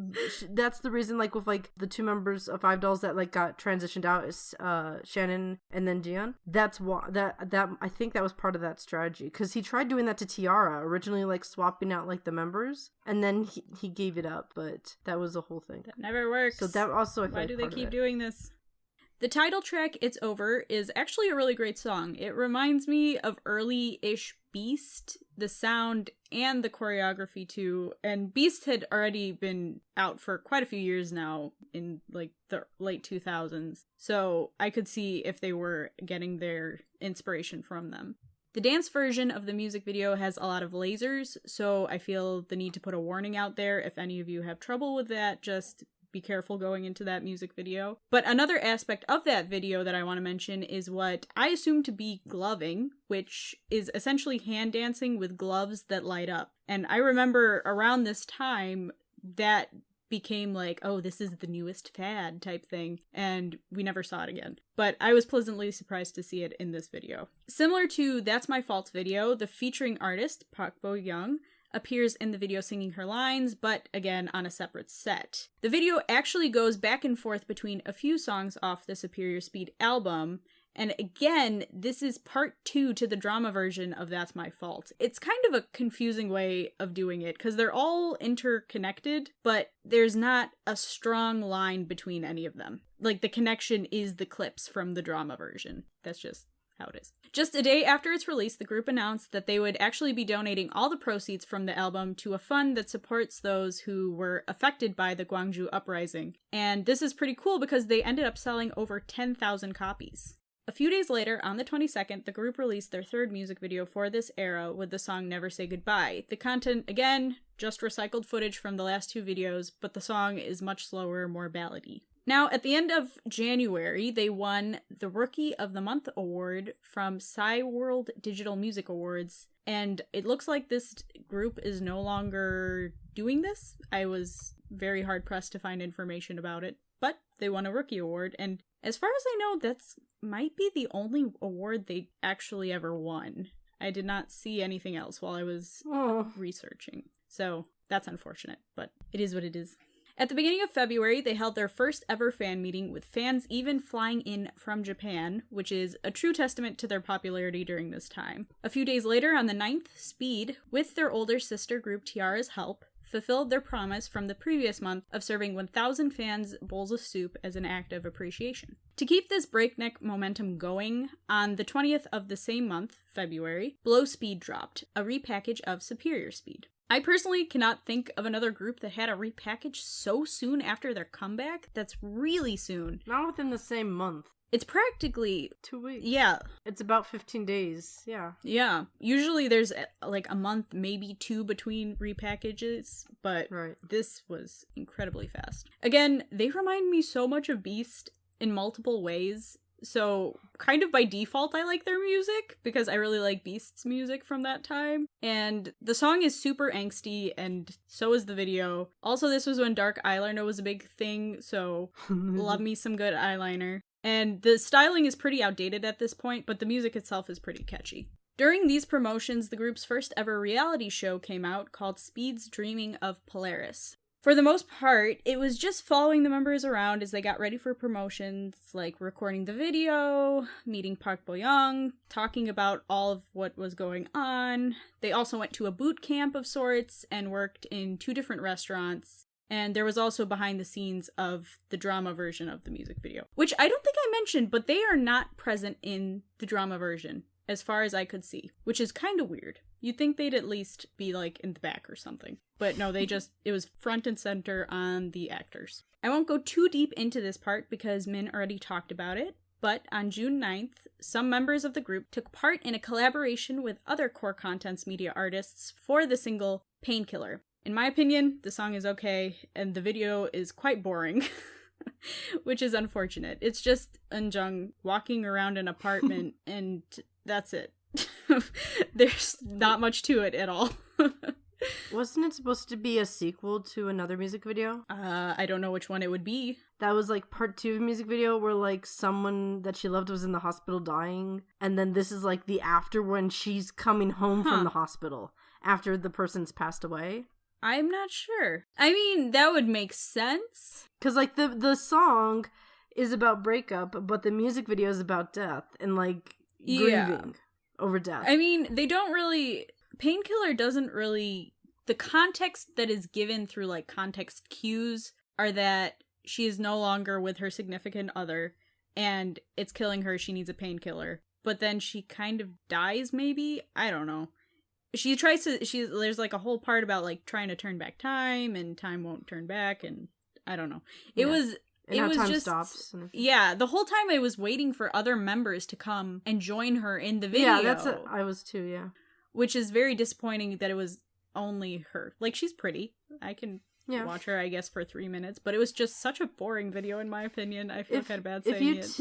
that's the reason, like, with, like, the two members of 5Dolls that, like, got transitioned out is Shannon and then Jian. That's why, that I think that was part of that strategy. Because he tried doing that to Tiara, originally, like, swapping out, like, the members. And then he gave it up, but that was the whole thing. That never works. So that also, I feel Why like do they keep doing this? The title track, It's Over, is actually a really great song. It reminds me of early-ish Beast, the sound and the choreography too. And Beast had already been out for quite a few years now, in like the late 2000s. So I could see if they were getting their inspiration from them. The dance version of the music video has a lot of lasers, so I feel the need to put a warning out there. If any of you have trouble with that, just be careful going into that music video. But another aspect of that video that I want to mention is what I assume to be gloving, which is essentially hand dancing with gloves that light up. And I remember around this time that became like, oh, this is the newest fad type thing, and we never saw it again. But I was pleasantly surprised to see it in this video. Similar to That's My Fault video, the featuring artist, Park Bo-young, appears in the video singing her lines, but again on a separate set. The video actually goes back and forth between a few songs off the Superior Speed album, and again, this is part 2 to the drama version of That's My Fault. It's kind of a confusing way of doing it, because they're all interconnected, but there's not a strong line between any of them. Like, the connection is the clips from the drama version. That's just how it is. Just a day after its release, the group announced that they would actually be donating all the proceeds from the album to a fund that supports those who were affected by the Gwangju uprising. And this is pretty cool because they ended up selling over 10,000 copies. A few days later, on the 22nd, the group released their third music video for this era with the song Never Say Goodbye. The content, again, just recycled footage from the last 2 videos, but the song is much slower, more ballady. Now, at the end of January, they won the Rookie of the Month award from Psy World Digital Music Awards, and it looks like this group is no longer doing this. I was very hard-pressed to find information about it, but they won a Rookie award, and as far as I know, that's might be the only award they actually ever won. I did not see anything else while I was researching, so that's unfortunate, but it is what it is. At the beginning of February, they held their first ever fan meeting, with fans even flying in from Japan, which is a true testament to their popularity during this time. A few days later, on the 9th, Speed, with their older sister group Tiara's help, fulfilled their promise from the previous month of serving 1,000 fans bowls of soup as an act of appreciation. To keep this breakneck momentum going, on the 20th of the same month, February, Blow Speed dropped, a repackage of Superior Speed. I personally cannot think of another group that had a repackage so soon after their comeback. That's really soon. Not within the same month. It's practically 2 weeks. Yeah. It's about 15 days. Yeah. Yeah. Usually there's like a month, maybe 2 between repackages, but this was incredibly fast. Again, they remind me so much of Beast in multiple ways. So kind of by default, I like their music because I really like Beast's music from that time. And the song is super angsty and so is the video. Also, this was when dark eyeliner was a big thing. So love me some good eyeliner. And the styling is pretty outdated at this point, but the music itself is pretty catchy. During these promotions, the group's first ever reality show came out called Speed's Dreaming of Polaris. For the most part, it was just following the members around as they got ready for promotions, like recording the video, meeting Park Bo-young, talking about all of what was going on. They also went to a boot camp of sorts and worked in 2 different restaurants. And there was also behind the scenes of the drama version of the music video, which I don't think I mentioned, but they are not present in the drama version, as far as I could see, which is kind of weird. You'd think they'd at least be, like, in the back or something. But no, it was front and center on the actors. I won't go too deep into this part because Min already talked about it, but on June 9th, some members of the group took part in a collaboration with other Core Contents media artists for the single Painkiller. In my opinion, the song is okay, and the video is quite boring, which is unfortunate. It's just Eunjung walking around an apartment, and that's it. There's not much to it at all. Wasn't it supposed to be a sequel to another music video? I don't know which one it would be. That was like part 2 of a music video where like someone that she loved was in the hospital dying, and then this is like the after when she's coming home from the hospital after the person's passed away. I'm not sure. I mean, that would make sense. Because like the song is about breakup, but the music video is about death and like grieving over death. I mean, they don't really... Painkiller doesn't really... The context that is given through, like, context cues are that she is no longer with her significant other, and it's killing her, she needs a painkiller. But then she kind of dies, maybe? I don't know. She tries to... There's, like, a whole part about, like, trying to turn back time, and time won't turn back, and I don't know. It was... And it how was time just stops. yeah. The whole time I was waiting for other members to come and join her in the video. Yeah, I was too. Yeah, which is very disappointing that it was only her. Like, she's pretty. I can watch her, I guess, for 3 minutes. But it was just such a boring video, in my opinion. I feel kind of bad saying it.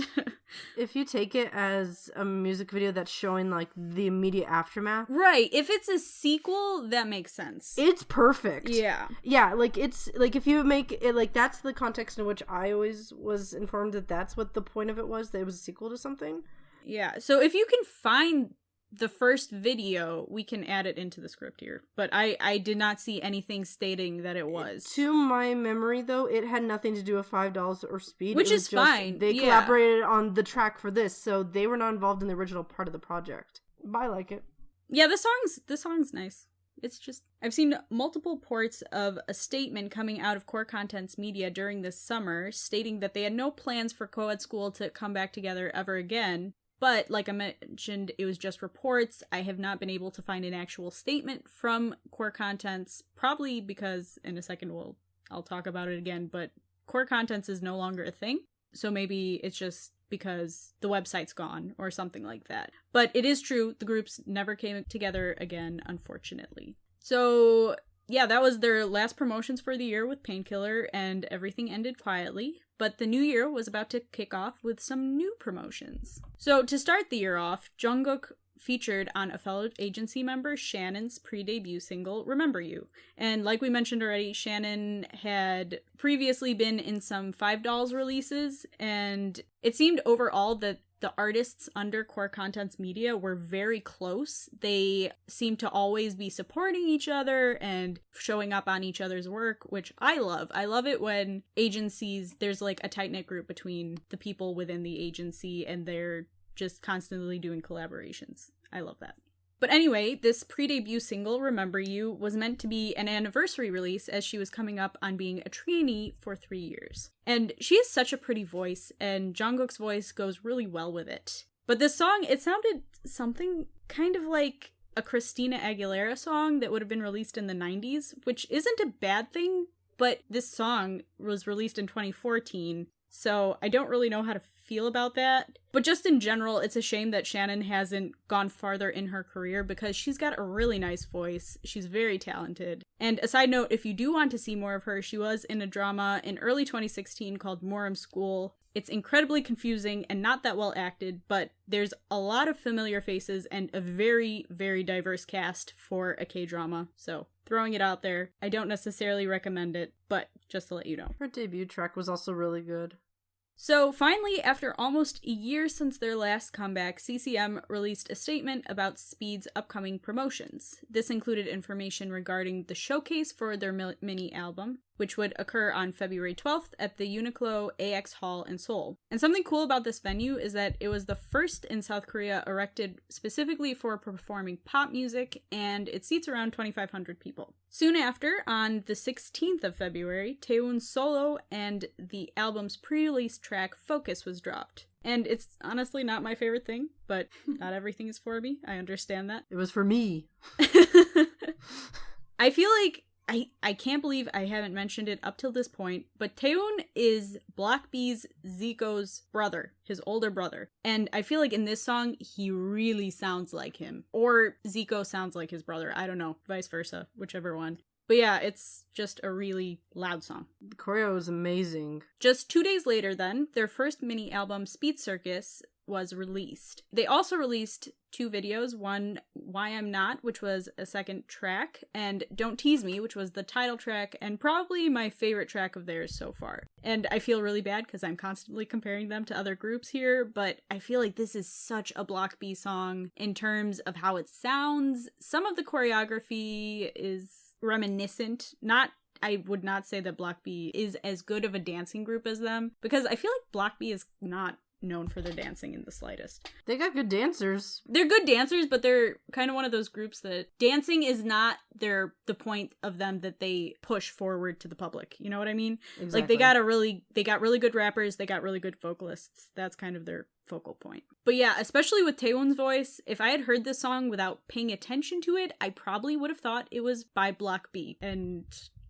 If you take it as a music video that's showing like the immediate aftermath, right? If it's a sequel, that makes sense. It's perfect. Yeah. Like it's like if you make it like that's the context in which I always was informed that that's what the point of it was. That it was a sequel to something. Yeah. So if you can find the first video, we can add it into the script here. But I did not see anything stating that it was. To my memory, though, it had nothing to do with 5Dolls or Speed. Which is fine. They collaborated on the track for this, so they were not involved in the original part of the project. But I like it. Yeah, the song's nice. It's just... I've seen multiple ports of a statement coming out of Core Contents Media during this summer stating that they had no plans for co-ed school to come back together ever again. But, like I mentioned, it was just reports. I have not been able to find an actual statement from Core Contents, probably because, in a second, I'll talk about it again, but Core Contents is no longer a thing. So maybe it's just because the website's gone, or something like that. But it is true, the groups never came together again, unfortunately. So, yeah, that was their last promotions for the year with Painkiller, and everything ended quietly. But the new year was about to kick off with some new promotions. So to start the year off, Jungkook featured on a fellow agency member, Shannon's pre-debut single, Remember You. And like we mentioned already, Shannon had previously been in some 5Dolls releases, and it seemed overall that the artists under Core Contents Media were very close. They seemed to always be supporting each other and showing up on each other's work, which I love. I love it when agencies, there's like a tight-knit group between the people within the agency and they're just constantly doing collaborations. I love that. But anyway, this pre-debut single, Remember You, was meant to be an anniversary release as she was coming up on being a trainee for 3 years. And she has such a pretty voice, and Jungkook's voice goes really well with it. But this song, it sounded something kind of like a Christina Aguilera song that would have been released in the 90s, which isn't a bad thing, but this song was released in 2014, so I don't really know how to feel about that. But just in general, it's a shame that Shannon hasn't gone farther in her career because she's got a really nice voice. She's very talented. And a side note, if you do want to see more of her, she was in a drama in early 2016 called Moram School. It's incredibly confusing and not that well acted, but there's a lot of familiar faces and a very, very diverse cast for a K-drama. So, throwing it out there. I don't necessarily recommend it, but just to let you know. Her debut track was also really good. So finally, after almost a year since their last comeback, CCM released a statement about Speed's upcoming promotions. This included information regarding the showcase for their mini album, which would occur on February 12th at the Uniqlo AX Hall in Seoul. And something cool about this venue is that it was the first in South Korea erected specifically for performing pop music, and it seats around 2,500 people. Soon after, on the 16th of February, Taewoon's solo and the album's pre-release track Focus was dropped. And it's honestly not my favorite thing, but not everything is for me. I understand that. It was for me. I feel like I can't believe I haven't mentioned it up till this point, but Taewoon is Block B's Zico's brother, his older brother. And I feel like in this song, he really sounds like him. Or Zico sounds like his brother. I don't know. Vice versa. Whichever one. But yeah, it's just a really loud song. The choreo is amazing. Just 2 days later then, their first mini album, Speed Circus, was released. They also released 2 videos, one, Why I'm Not, which was a second track, and Don't Tease Me, which was the title track, and probably my favorite track of theirs so far. And I feel really bad because I'm constantly comparing them to other groups here, but I feel like this is such a Block B song in terms of how it sounds. Some of the choreography is reminiscent, I would not say that Block B is as good of a dancing group as them, because I feel like Block B is not known for their dancing in the slightest. They got good dancers. They're good dancers, but they're kind of one of those groups that dancing is not the point of them that they push forward to the public. You know what I mean? Exactly. Like they got really good rappers, they got really good vocalists. That's kind of their focal point. But yeah, especially with Taewoon's voice, if I had heard this song without paying attention to it, I probably would have thought it was by Block B. And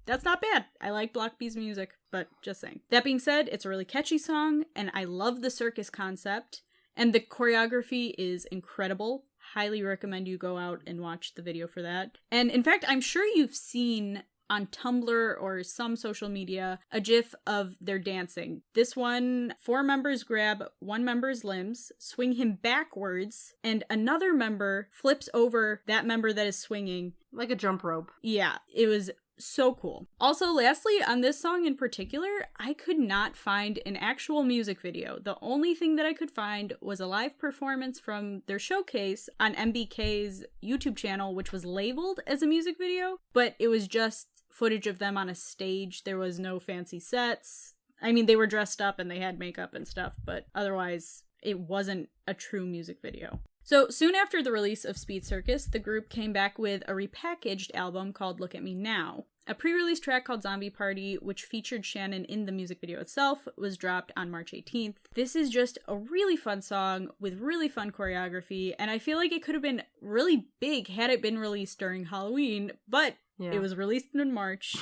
that's not bad. I like Block B's music, but just saying. That being said, it's a really catchy song, and I love the circus concept, and the choreography is incredible. Highly recommend you go out and watch the video for that. And in fact, I'm sure you've seen on Tumblr or some social media a gif of their dancing. This one, 4 members grab one member's limbs, swing him backwards, and another member flips over that member that is swinging. Like a jump rope. Yeah, it was so cool. Also, lastly, on this song in particular, I could not find an actual music video. The only thing that I could find was a live performance from their showcase on MBK's YouTube channel, which was labeled as a music video, but it was just footage of them on a stage. There was no fancy sets. I mean, they were dressed up and they had makeup and stuff, but otherwise, it wasn't a true music video. So soon after the release of Speed Circus, the group came back with a repackaged album called Look at Me Now. A pre-release track called Zombie Party, which featured Shannon in the music video itself, was dropped on March 18th. This is just a really fun song with really fun choreography, and I feel like it could have been really big had it been released during Halloween, but it was released in March,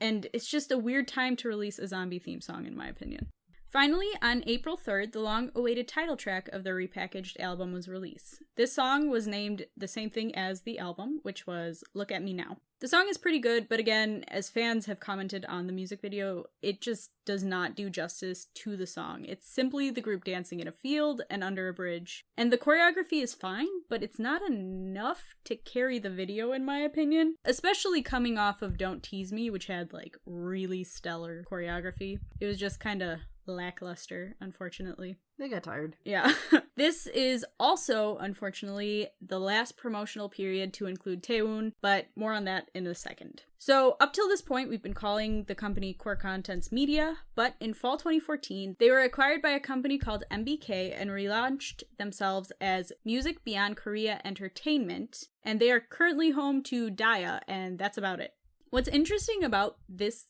and it's just a weird time to release a zombie theme song, in my opinion. Finally, on April 3rd, the long-awaited title track of the repackaged album was released. This song was named the same thing as the album, which was Look at Me Now. The song is pretty good, but again, as fans have commented on the music video, it just does not do justice to the song. It's simply the group dancing in a field and under a bridge. And the choreography is fine, but it's not enough to carry the video in my opinion. Especially coming off of Don't Tease Me, which had like really stellar choreography. It was just kind of lackluster, unfortunately. They got tired. Yeah. This is also, unfortunately, the last promotional period to include Taewoon, but more on that in a second. So, up till this point, we've been calling the company Core Contents Media, but in fall 2014, they were acquired by a company called MBK and relaunched themselves as Music Beyond Korea Entertainment, and they are currently home to Daya, and that's about it. What's interesting about this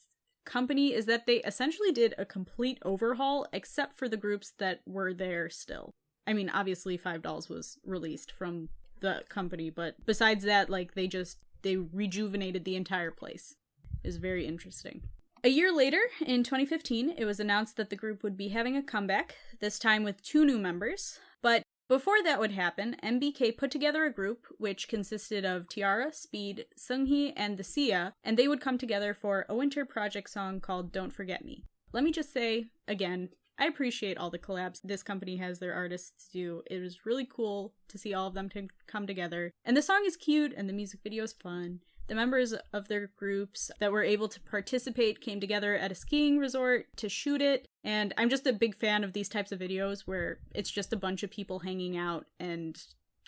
company is that they essentially did a complete overhaul except for the groups that were there still. I mean, obviously 5Dolls was released from the company, but besides that, like, they rejuvenated the entire place. It's very interesting. A year later, in 2015, it was announced that the group would be having a comeback, this time with 2 new members. But before that would happen, MBK put together a group which consisted of Tiara, Speed, Seunghee, and the Sia, and they would come together for a winter project song called Don't Forget Me. Let me just say, again, I appreciate all the collabs this company has their artists do. It was really cool to see all of them come together. And the song is cute, and the music video is fun. The members of their groups that were able to participate came together at a skiing resort to shoot it, and I'm just a big fan of these types of videos where it's just a bunch of people hanging out and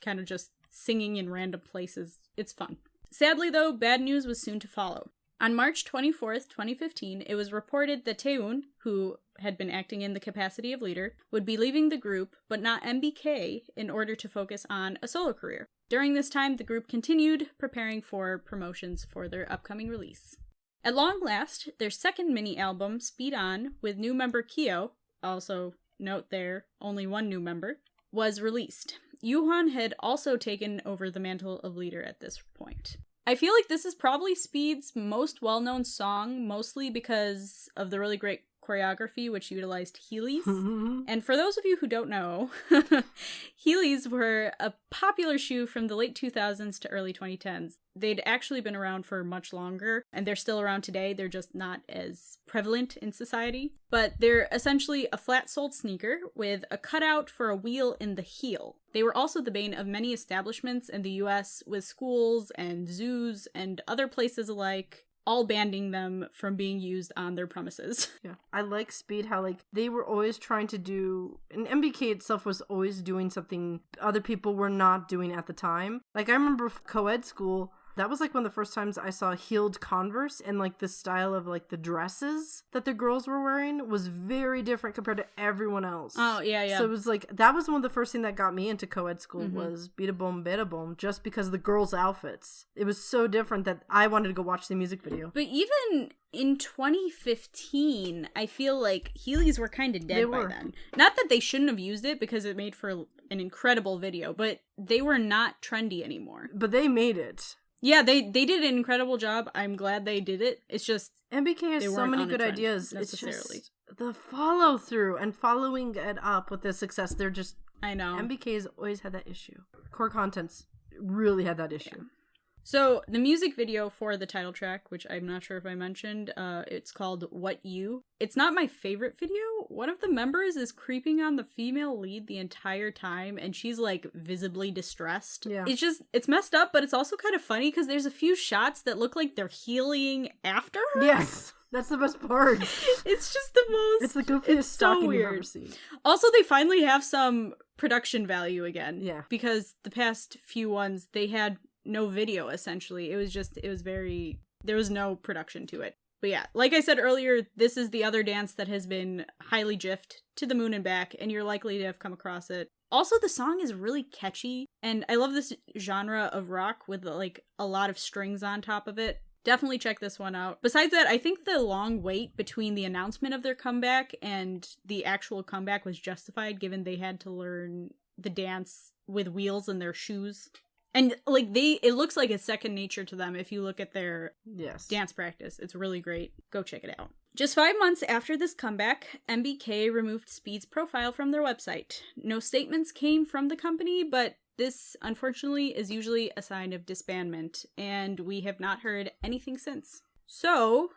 kind of just singing in random places. It's fun. Sadly, though, bad news was soon to follow. On March 24th, 2015, it was reported that Taewoon, who had been acting in the capacity of leader, would be leaving the group, but not MBK, in order to focus on a solo career. During this time, the group continued preparing for promotions for their upcoming release. At long last, their second mini-album, Speed On, with new member Kyo, also note there, only one new member, was released. Yuhwan had also taken over the mantle of leader at this point. I feel like this is probably Speed's most well-known song, mostly because of the really great choreography, which utilized Heelys. And for those of you who don't know, Heelys were a popular shoe from the late 2000s to early 2010s. They'd actually been around for much longer, and they're still around today. They're just not as prevalent in society. But they're essentially a flat-soled sneaker with a cutout for a wheel in the heel. They were also the bane of many establishments in the US, with schools and zoos and other places alike all banning them from being used on their premises. Yeah. I like Speed, how, like, they were always trying to do, and MBK itself was always doing something other people were not doing at the time. Like, I remember co-ed school, that was, like, one of the first times I saw heeled Converse, and, like, the style of, like, the dresses that the girls were wearing was very different compared to everyone else. Oh, yeah. So it was, like, that was one of the first thing that got me into co-ed school was Bida Boom, Bida Boom, just because of the girls' outfits. It was so different that I wanted to go watch the music video. But even in 2015, I feel like Heelys were kind of dead by then. Not that they shouldn't have used it, because it made for an incredible video, but they were not trendy anymore. But they made it. Yeah, they did an incredible job. I'm glad they did it. It's just MBK has so many good ideas. It's just the follow through and following it up with the success. They're just, I know, MBK has always had that issue. Core Contents really had that issue. Yeah. So the music video for the title track, which I'm not sure if I mentioned, it's called What You. It's not my favorite video. One of the members is creeping on the female lead the entire time, and she's, like, visibly distressed. Yeah. It's messed up, but it's also kind of funny because there's a few shots that look like they're healing after her. Yes, that's the best part. It's just the most... It's the goofiest stalking you've ever seen. Also, they finally have some production value again. Yeah. Because the past few ones, they had no video, essentially. There was no production to it. But yeah, like I said earlier, this is the other dance that has been highly gifed to the moon and back, and you're likely to have come across it. Also, the song is really catchy, and I love this genre of rock with, like, a lot of strings on top of it. Definitely check this one out. Besides that, I think the long wait between the announcement of their comeback and the actual comeback was justified, given they had to learn the dance with wheels in their shoes. And, like, it looks like it's second nature to them if you look at their dance practice. It's really great. Go check it out. Just 5 months after this comeback, MBK removed Speed's profile from their website. No statements came from the company, but this, unfortunately, is usually a sign of disbandment, and we have not heard anything since. So,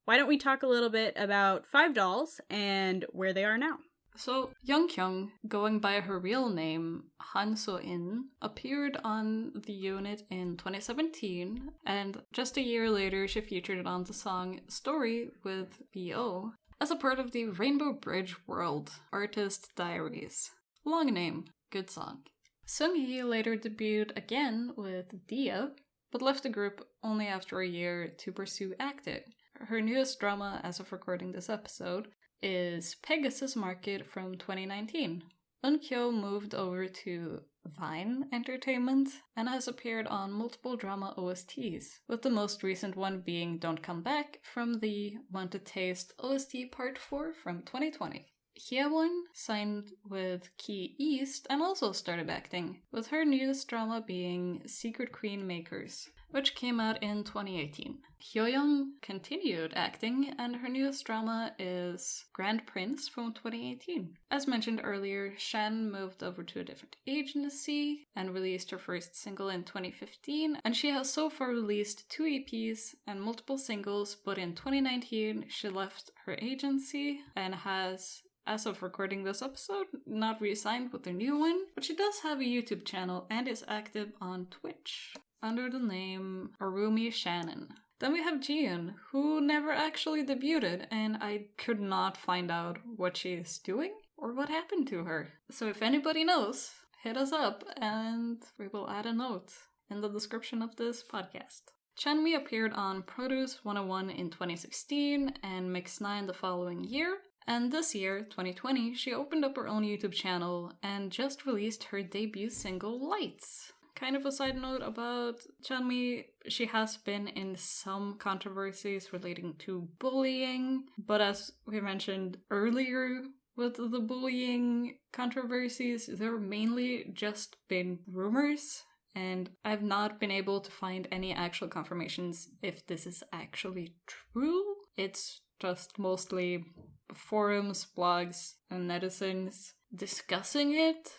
why don't we talk a little bit about 5Dolls and where they are now? So, Youngkyung, going by her real name, Han So-in, appeared on the unit in 2017, and just a year later she featured on the song Story with B.O. as a part of the Rainbow Bridge World Artist Diaries. Long name, good song. Seunghee later debuted again with Dia, but left the group only after a year to pursue acting. Her newest drama, as of recording this episode, is Pegasus Market from 2019. Eun-kyo moved over to Vine Entertainment and has appeared on multiple drama OSTs, with the most recent one being Don't Come Back from the Want to Taste OST Part 4 from 2020. Hyewon signed with Key East and also started acting, with her newest drama being Secret Queen Makers. which came out in 2018. Hyoyoung continued acting, and her newest drama is Grand Prince from 2018. As mentioned earlier, Shan moved over to a different agency and released her first single in 2015, and she has so far released 2 EPs and multiple singles, but in 2019 she left her agency and has, as of recording this episode, not re-signed with her new one, but she does have a YouTube channel and is active on Twitch under the name Arumi Shannon. Then we have Jiyoon, who never actually debuted, and I could not find out what she is doing or what happened to her. So if anybody knows, hit us up and we will add a note in the description of this podcast. Chanmi appeared on Produce 101 in 2016 and Mix 9 the following year. And this year, 2020, she opened up her own YouTube channel and just released her debut single, Lights. Kind of a side note about Chanmi, she has been in some controversies relating to bullying, but as we mentioned earlier with the bullying controversies, they're mainly just been rumors, and I've not been able to find any actual confirmations if this is actually true. It's just mostly forums, blogs, and netizens discussing it.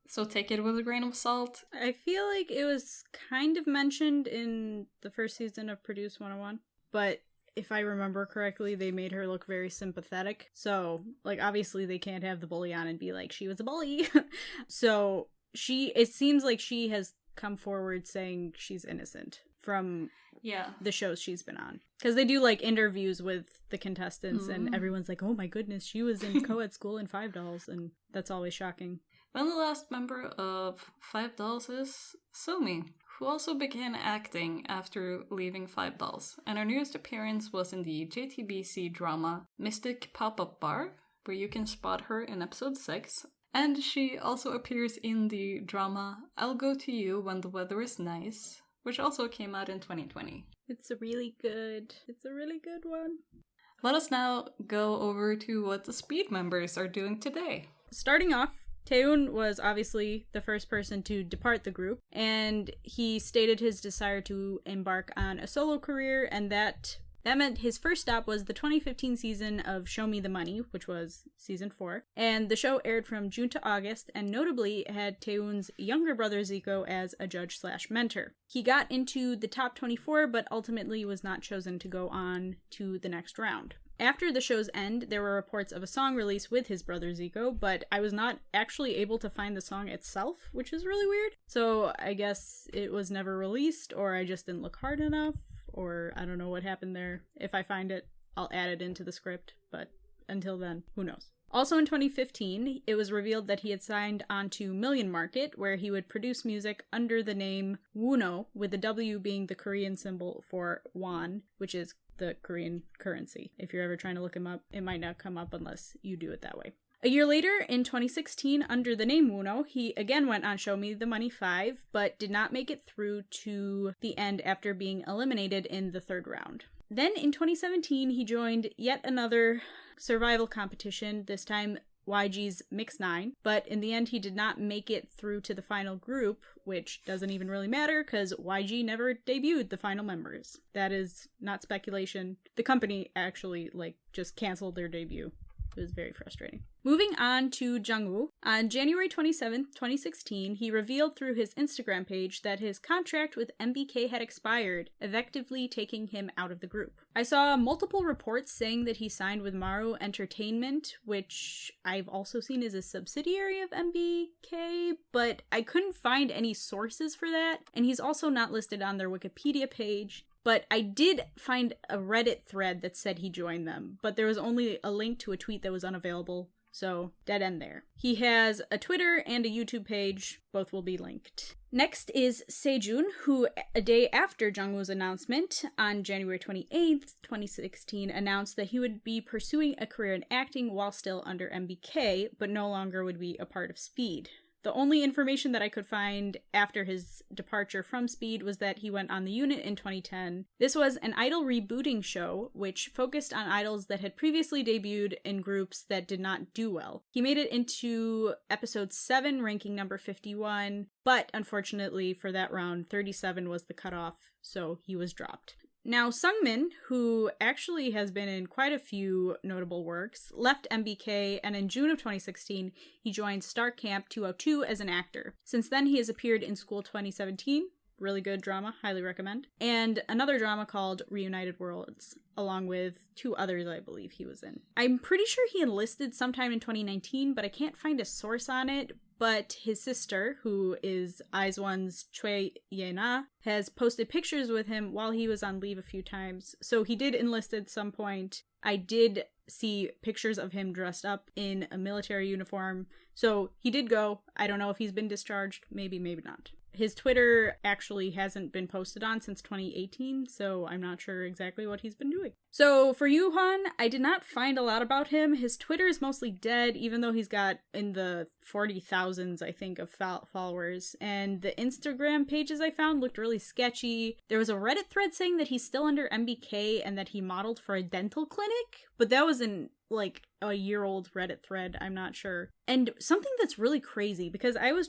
So take it with a grain of salt. I feel like it was kind of mentioned in the first season of Produce 101, but if I remember correctly, they made her look very sympathetic. So, like, obviously they can't have the bully on and be like, she was a bully. So it seems like she has come forward saying she's innocent from the shows she's been on. Because they do, like, interviews with the contestants, and everyone's like, oh my goodness, she was in co-ed school in 5Dolls, and that's always shocking. Then the last member of 5Dolls is Sumi, who also began acting after leaving 5Dolls, and her newest appearance was in the JTBC drama Mystic Pop-Up Bar, where you can spot her in episode 6, and she also appears in the drama I'll Go To You When the Weather Is Nice, which also came out in 2020. It's a really good one. Let us now go over to what the Speed members are doing today. Starting off, Taehoon was obviously the first person to depart the group, and he stated his desire to embark on a solo career, and that meant his first stop was the 2015 season of Show Me the Money, which was season 4, and the show aired from June to August, and notably had Taehoon's younger brother Zico as a judge/mentor. He got into the top 24, but ultimately was not chosen to go on to the next round. After the show's end, there were reports of a song release with his brother Zico, but I was not actually able to find the song itself, which is really weird. So I guess it was never released, or I just didn't look hard enough, or I don't know what happened there. If I find it, I'll add it into the script, but until then, who knows. Also in 2015, it was revealed that he had signed on to Million Market, where he would produce music under the name Woono, with the W being the Korean symbol for won, which is the Korean currency. If you're ever trying to look him up, it might not come up unless you do it that way. A year later, in 2016, under the name Woono, he again went on Show Me the Money 5, but did not make it through to the end after being eliminated in the 3rd round. Then in 2017, he joined yet another survival competition, this time YG's Mix 9, but in the end he did not make it through to the final group, which doesn't even really matter because YG never debuted the final members. That is not speculation. The company actually, just canceled their debut. It was very frustrating. Moving on to Jungwoo. On January 27th, 2016, he revealed through his Instagram page that his contract with MBK had expired, effectively taking him out of the group. I saw multiple reports saying that he signed with Maru Entertainment, which I've also seen as a subsidiary of MBK, but I couldn't find any sources for that, and he's also not listed on their Wikipedia page. But I did find a Reddit thread that said he joined them, but there was only a link to a tweet that was unavailable, so dead end there. He has a Twitter and a YouTube page, both will be linked. Next is Sejun, who a day after Jungwoo's announcement, on January 28th, 2016, announced that he would be pursuing a career in acting while still under MBK, but no longer would be a part of Speed. The only information that I could find after his departure from Speed was that he went on the unit in 2010. This was an idol rebooting show, which focused on idols that had previously debuted in groups that did not do well. He made it into episode 7, ranking number 51, but unfortunately for that round, 37 was the cutoff, so he was dropped. Now, Sungmin, who actually has been in quite a few notable works, left MBK, and in June of 2016, he joined Star Camp 202 as an actor. Since then, he has appeared in School 2017, really good drama, highly recommend, and another drama called Reunited Worlds, along with 2 others I believe he was in. I'm pretty sure he enlisted sometime in 2019, but I can't find a source on it. But his sister, who is IZ*ONE's Choi Ye-na, has posted pictures with him while he was on leave a few times. So he did enlist at some point. I did see pictures of him dressed up in a military uniform. So he did go. I don't know if he's been discharged. Maybe, maybe not. His Twitter actually hasn't been posted on since 2018, so I'm not sure exactly what he's been doing. So for Yuhan, I did not find a lot about him. His Twitter is mostly dead, even though he's got in the 40,000s, I think, of followers. And the Instagram pages I found looked really sketchy. There was a Reddit thread saying that he's still under MBK and that he modeled for a dental clinic, but that was in like a year-old Reddit thread, I'm not sure. And something that's really crazy, because I was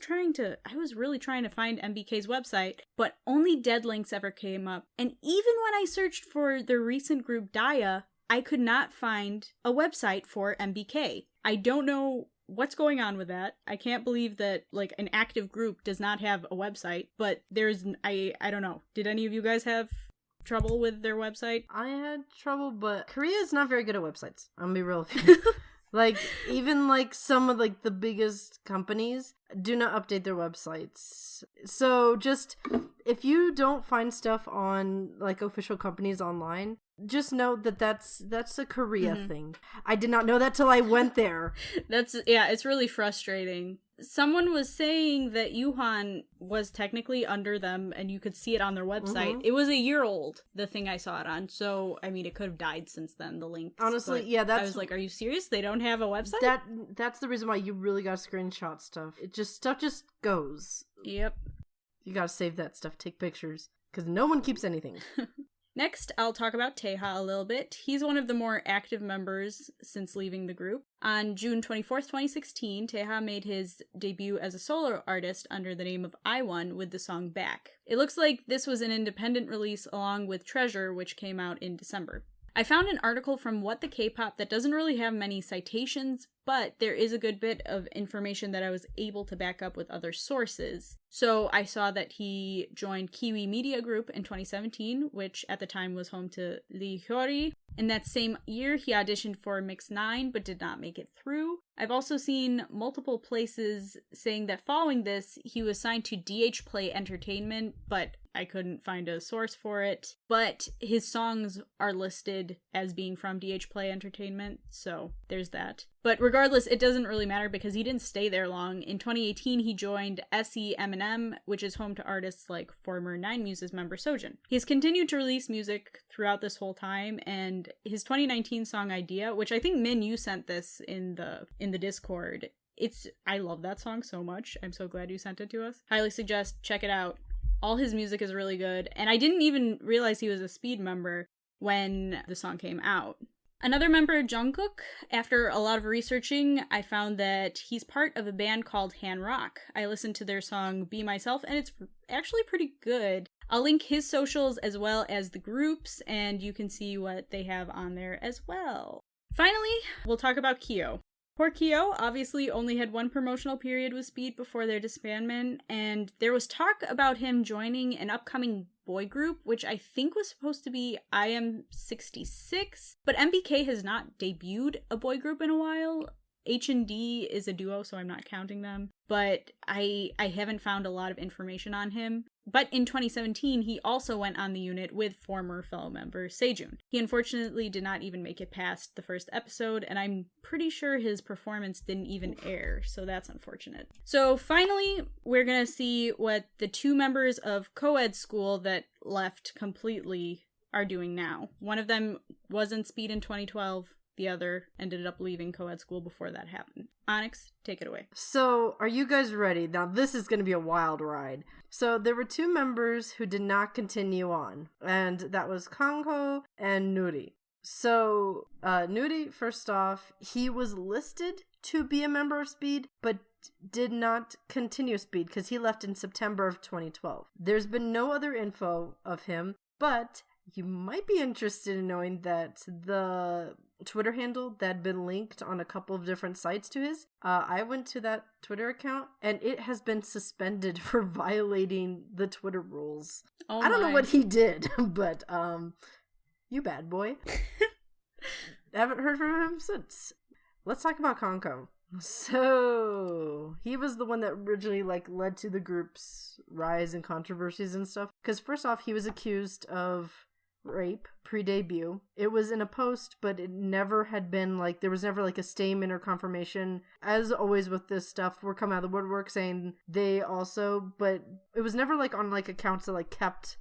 really trying to find MBK's website, but only dead links ever came up. And even when I searched for their recent group Daya, I could not find a website for MBK. I don't know what's going on with that. I can't believe that like an active group does not have a website, but I don't know. Did any of you guys have trouble with their website? I had trouble, but Korea is not very good at websites. I'm gonna be real with you. Like, even like some of like the biggest companies do not update their websites. So just, if you don't find stuff on like official companies online, just know that that's a Korea thing. I did not know that till I went there. It's really frustrating. Someone was saying that Yuhan was technically under them and you could see it on their website. It was a year old, the thing I saw it on. So, I mean, it could have died since then, the links. Honestly, I was like, are you serious? They don't have a website? That's the reason why you really gotta screenshot stuff. Stuff just goes. Yep. You gotta save that stuff, take pictures, because no one keeps anything. Next, I'll talk about Taeha a little bit. He's one of the more active members since leaving the group. On June 24th, 2016, Taeha made his debut as a solo artist under the name of iWon with the song Back. It looks like this was an independent release along with Treasure, which came out in December. I found an article from What the K-Pop that doesn't really have many citations, but there is a good bit of information that I was able to back up with other sources. So I saw that he joined Kiwi Media Group in 2017, which at the time was home to Lee Hyori. In that same year, he auditioned for Mix 9, but did not make it through. I've also seen multiple places saying that following this, he was signed to DH Play Entertainment, but I couldn't find a source for it. But his songs are listed as being from DH Play Entertainment, so there's that. But regardless, it doesn't really matter because he didn't stay there long. In 2018, he joined SEM&M, which is home to artists like former Nine Muses member Sojin. He's continued to release music throughout this whole time, and his 2019 song Idea, which I think Min, you sent this in the Discord. I love that song so much. I'm so glad you sent it to us. Highly suggest check it out. All his music is really good, and I didn't even realize he was a Speed member when the song came out. Another member, Jungkook, after a lot of researching, I found that he's part of a band called Han Rock. I listened to their song Be Myself, and it's actually pretty good. I'll link his socials as well as the groups, and you can see what they have on there as well. Finally, we'll talk about Kyo. Poor Kyo obviously only had one promotional period with Speed before their disbandment, and there was talk about him joining an upcoming boy group, which I think was supposed to be IM66, but MBK has not debuted a boy group in a while. H&D is a duo, so I'm not counting them, but I haven't found a lot of information on him. But in 2017, he also went on the unit with former fellow member Sejun. He unfortunately did not even make it past the first episode, and I'm pretty sure his performance didn't even air, so that's unfortunate. So finally, we're gonna see what the 2 members of co-ed school that left completely are doing now. One of them was in Speed in 2012. The other ended up leaving co-ed school before that happened. Onyx, take it away. So, are you guys ready? Now, this is going to be a wild ride. So, there were 2 members who did not continue on, and that was Kanko and Nuri. So, Nuri, first off, he was listed to be a member of Speed, but did not continue Speed because he left in September of 2012. There's been no other info of him, but you might be interested in knowing that the Twitter handle that had been linked on a couple of different sites to his, I went to that Twitter account and it has been suspended for violating the Twitter rules. I don't know what he did, but you bad boy. Haven't heard from him since. Let's talk about Kanko. So, he was the one that originally, led to the group's rise and controversies and stuff. Because first off, he was accused of rape pre-debut. It was in a post, but it never had been, there was never, a statement or confirmation. As always with this stuff, we're coming out of the woodwork saying they also, but it was never, on, accounts that, kept,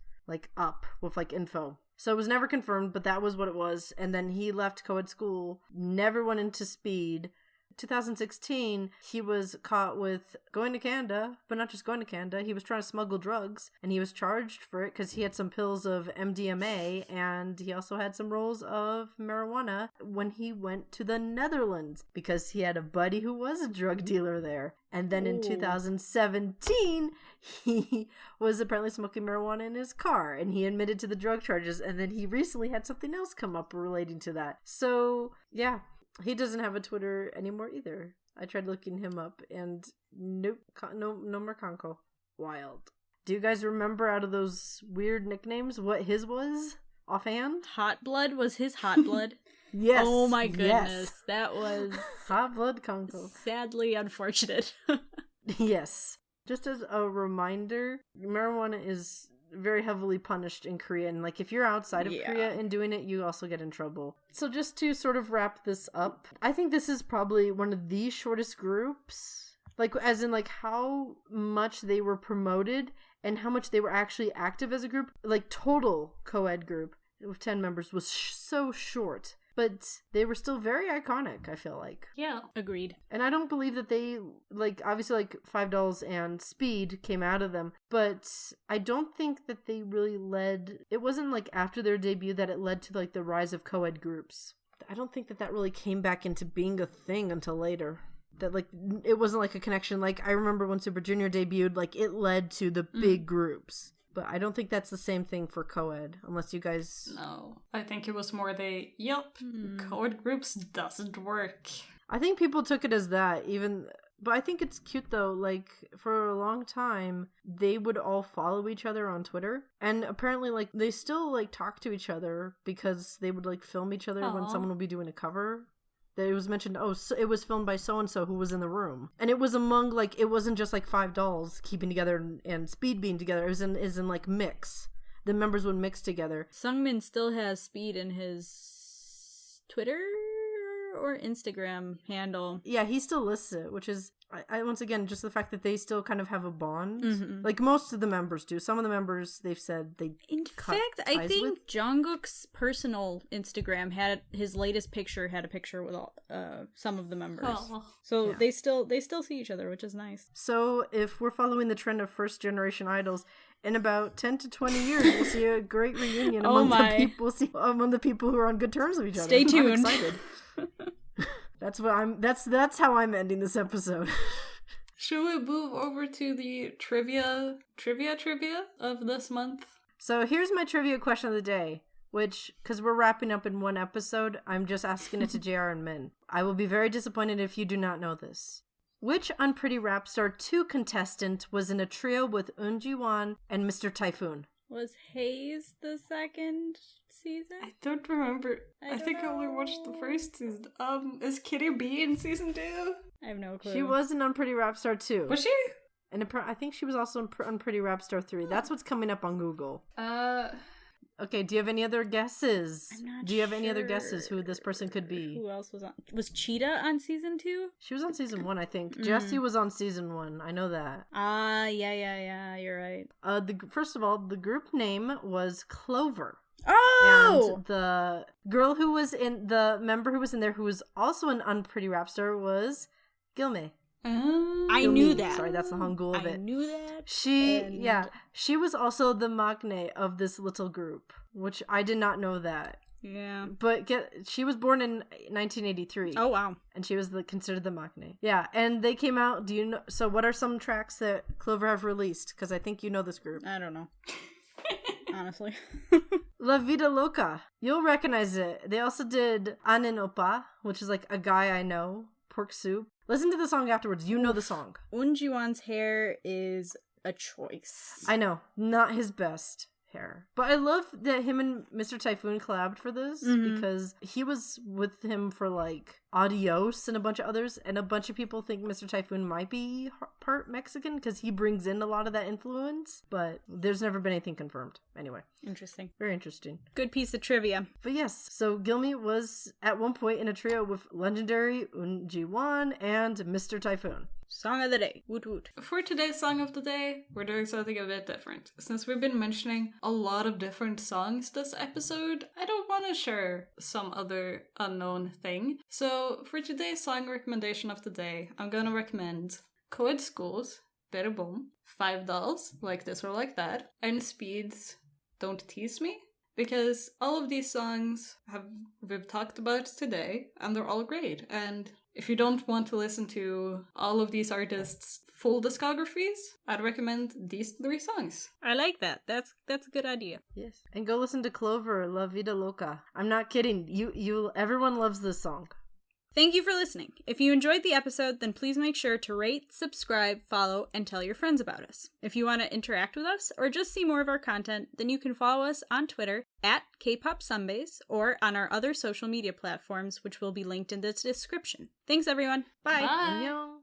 up with, info. So it was never confirmed, but that was what it was. And then he left co-ed school, never went into Speed. 2016, he was caught with going to Canada, but not just going to Canada. He was trying to smuggle drugs, and he was charged for it because he had some pills of MDMA, and he also had some rolls of marijuana when he went to the Netherlands because he had a buddy who was a drug dealer there. And then in 2017, he was apparently smoking marijuana in his car, and he admitted to the drug charges, and then he recently had something else come up relating to that. So, yeah. He doesn't have a Twitter anymore either. I tried looking him up, and nope, no more Kanko. Wild. Do you guys remember out of those weird nicknames what his was offhand? Hot Blood was his Hot Blood. Yes. Oh my goodness, yes. That was Hot Blood Kanko. Sadly unfortunate. Yes. Just as a reminder, marijuana is very heavily punished in Korea, and if you're outside of Korea and doing it, you also get in trouble. So just to sort of wrap this up, I think this is probably one of the shortest groups, as in how much they were promoted and how much they were actually active as a group. Total co-ed group with 10 members was so short, but they were still very iconic, I feel like. Yeah, agreed. And I don't believe that they, obviously, 5Dolls and Speed came out of them, but I don't think that they really led, it wasn't, after their debut that it led to, the rise of co-ed groups. I don't think that really came back into being a thing until later. That, it wasn't, a connection. I remember when Super Junior debuted, it led to the big groups. But I don't think that's the same thing for co-ed, unless you guys... No. I think it was more co-ed groups doesn't work. I think people took it as that, even... But I think it's cute, though, for a long time, they would all follow each other on Twitter. And apparently, they still, talk to each other because they would, film each other when someone would be doing a cover. It was mentioned, so it was filmed by so-and-so who was in the room. And it was among, it wasn't just, 5Dolls keeping together and Speed being together. It was in mix. The members would mix together. Sungmin still has Speed in his Twitter or Instagram handle. Yeah, he still lists it, which is, I once again, just the fact that they still kind of have a bond. Mm-hmm. Most of the members do. Some of the members, they've said they In fact, I think Jungkook's personal Instagram had his latest picture had a picture with all, some of the members. So yeah. they still see each other, which is nice. So if we're following the trend of first generation idols, in about 10 to 20 years, we'll see a great reunion among the people who are on good terms with each other. Stay tuned. I'm excited. That's how I'm ending this episode. Should we move over to the trivia of this month? So here's my trivia question of the day, which, because we're wrapping up in one episode, I'm just asking it to JR and Min. I will be very disappointed if you do not know this. Which Unpretty Rap Star 2 contestant was in a trio with Eun Ji-won and Mr. Typhoon? Was Hayes the second season? I don't remember. I think I only watched the first season. Is Kitty B in season 2? I have no clue. She was in Unpretty Rap Star 2. Was she? And I think she was also in Unpretty Rap Star 3. That's what's coming up on Google. Okay, do you have any other guesses? I'm not Do you have any other guesses who this person could be? Who else was on? Was Cheetah on season 2? She was on season 1, I think. Jessie was on season 1. I know that. Yeah, you're right. First of all, the group name was Clover. Oh! And the girl who was the member who was in there who was also an Unpretty Rap Star was Gilme. I knew that. Sorry, that's the Hangul of it. I knew that. She was also the maknae of this little group, which I did not know that. Yeah. But she was born in 1983. Oh, wow. And she was considered the maknae. Yeah, and they came out, do you know, so what are some tracks that Clover have released? Because I think you know this group. I don't know. Honestly. La Vida Loca. You'll recognize it. They also did Anin Oppa, which is like A Guy I Know, Pork Soup. Listen to the song afterwards. You know the song. Eunjiwan's hair is a choice. I know. Not his best hair. But I love that him and Mr. Typhoon collabed for this because he was with him for like Adios and a bunch of others, and a bunch of people think Mr. Typhoon might be part Mexican because he brings in a lot of that influence, but there's never been anything confirmed. Anyway. Interesting. Very interesting. Good piece of trivia. But yes, so Gilme was at one point in a trio with legendary Eunjiwan and Mr. Typhoon. Song of the day. Woot woot. For today's song of the day, we're doing something a bit different. Since we've been mentioning a lot of different songs this episode, I don't want to share some other unknown thing. So for today's song recommendation of the day, I'm gonna recommend Co-ed Schools, Better Boom, 5Dolls, Like This or Like That, and Speed's Don't Tease Me. Because all of these songs we've talked about today, and they're all great. And if you don't want to listen to all of these artists' full discographies, I'd recommend these 3 songs. I like that. That's a good idea. Yes. And go listen to Clover, La Vida Loca. I'm not kidding. Everyone loves this song. Thank you for listening. If you enjoyed the episode, then please make sure to rate, subscribe, follow, and tell your friends about us. If you want to interact with us or just see more of our content, then you can follow us on Twitter at KpopSundays or on our other social media platforms, which will be linked in the description. Thanks, everyone. Bye. Bye. Annyeong.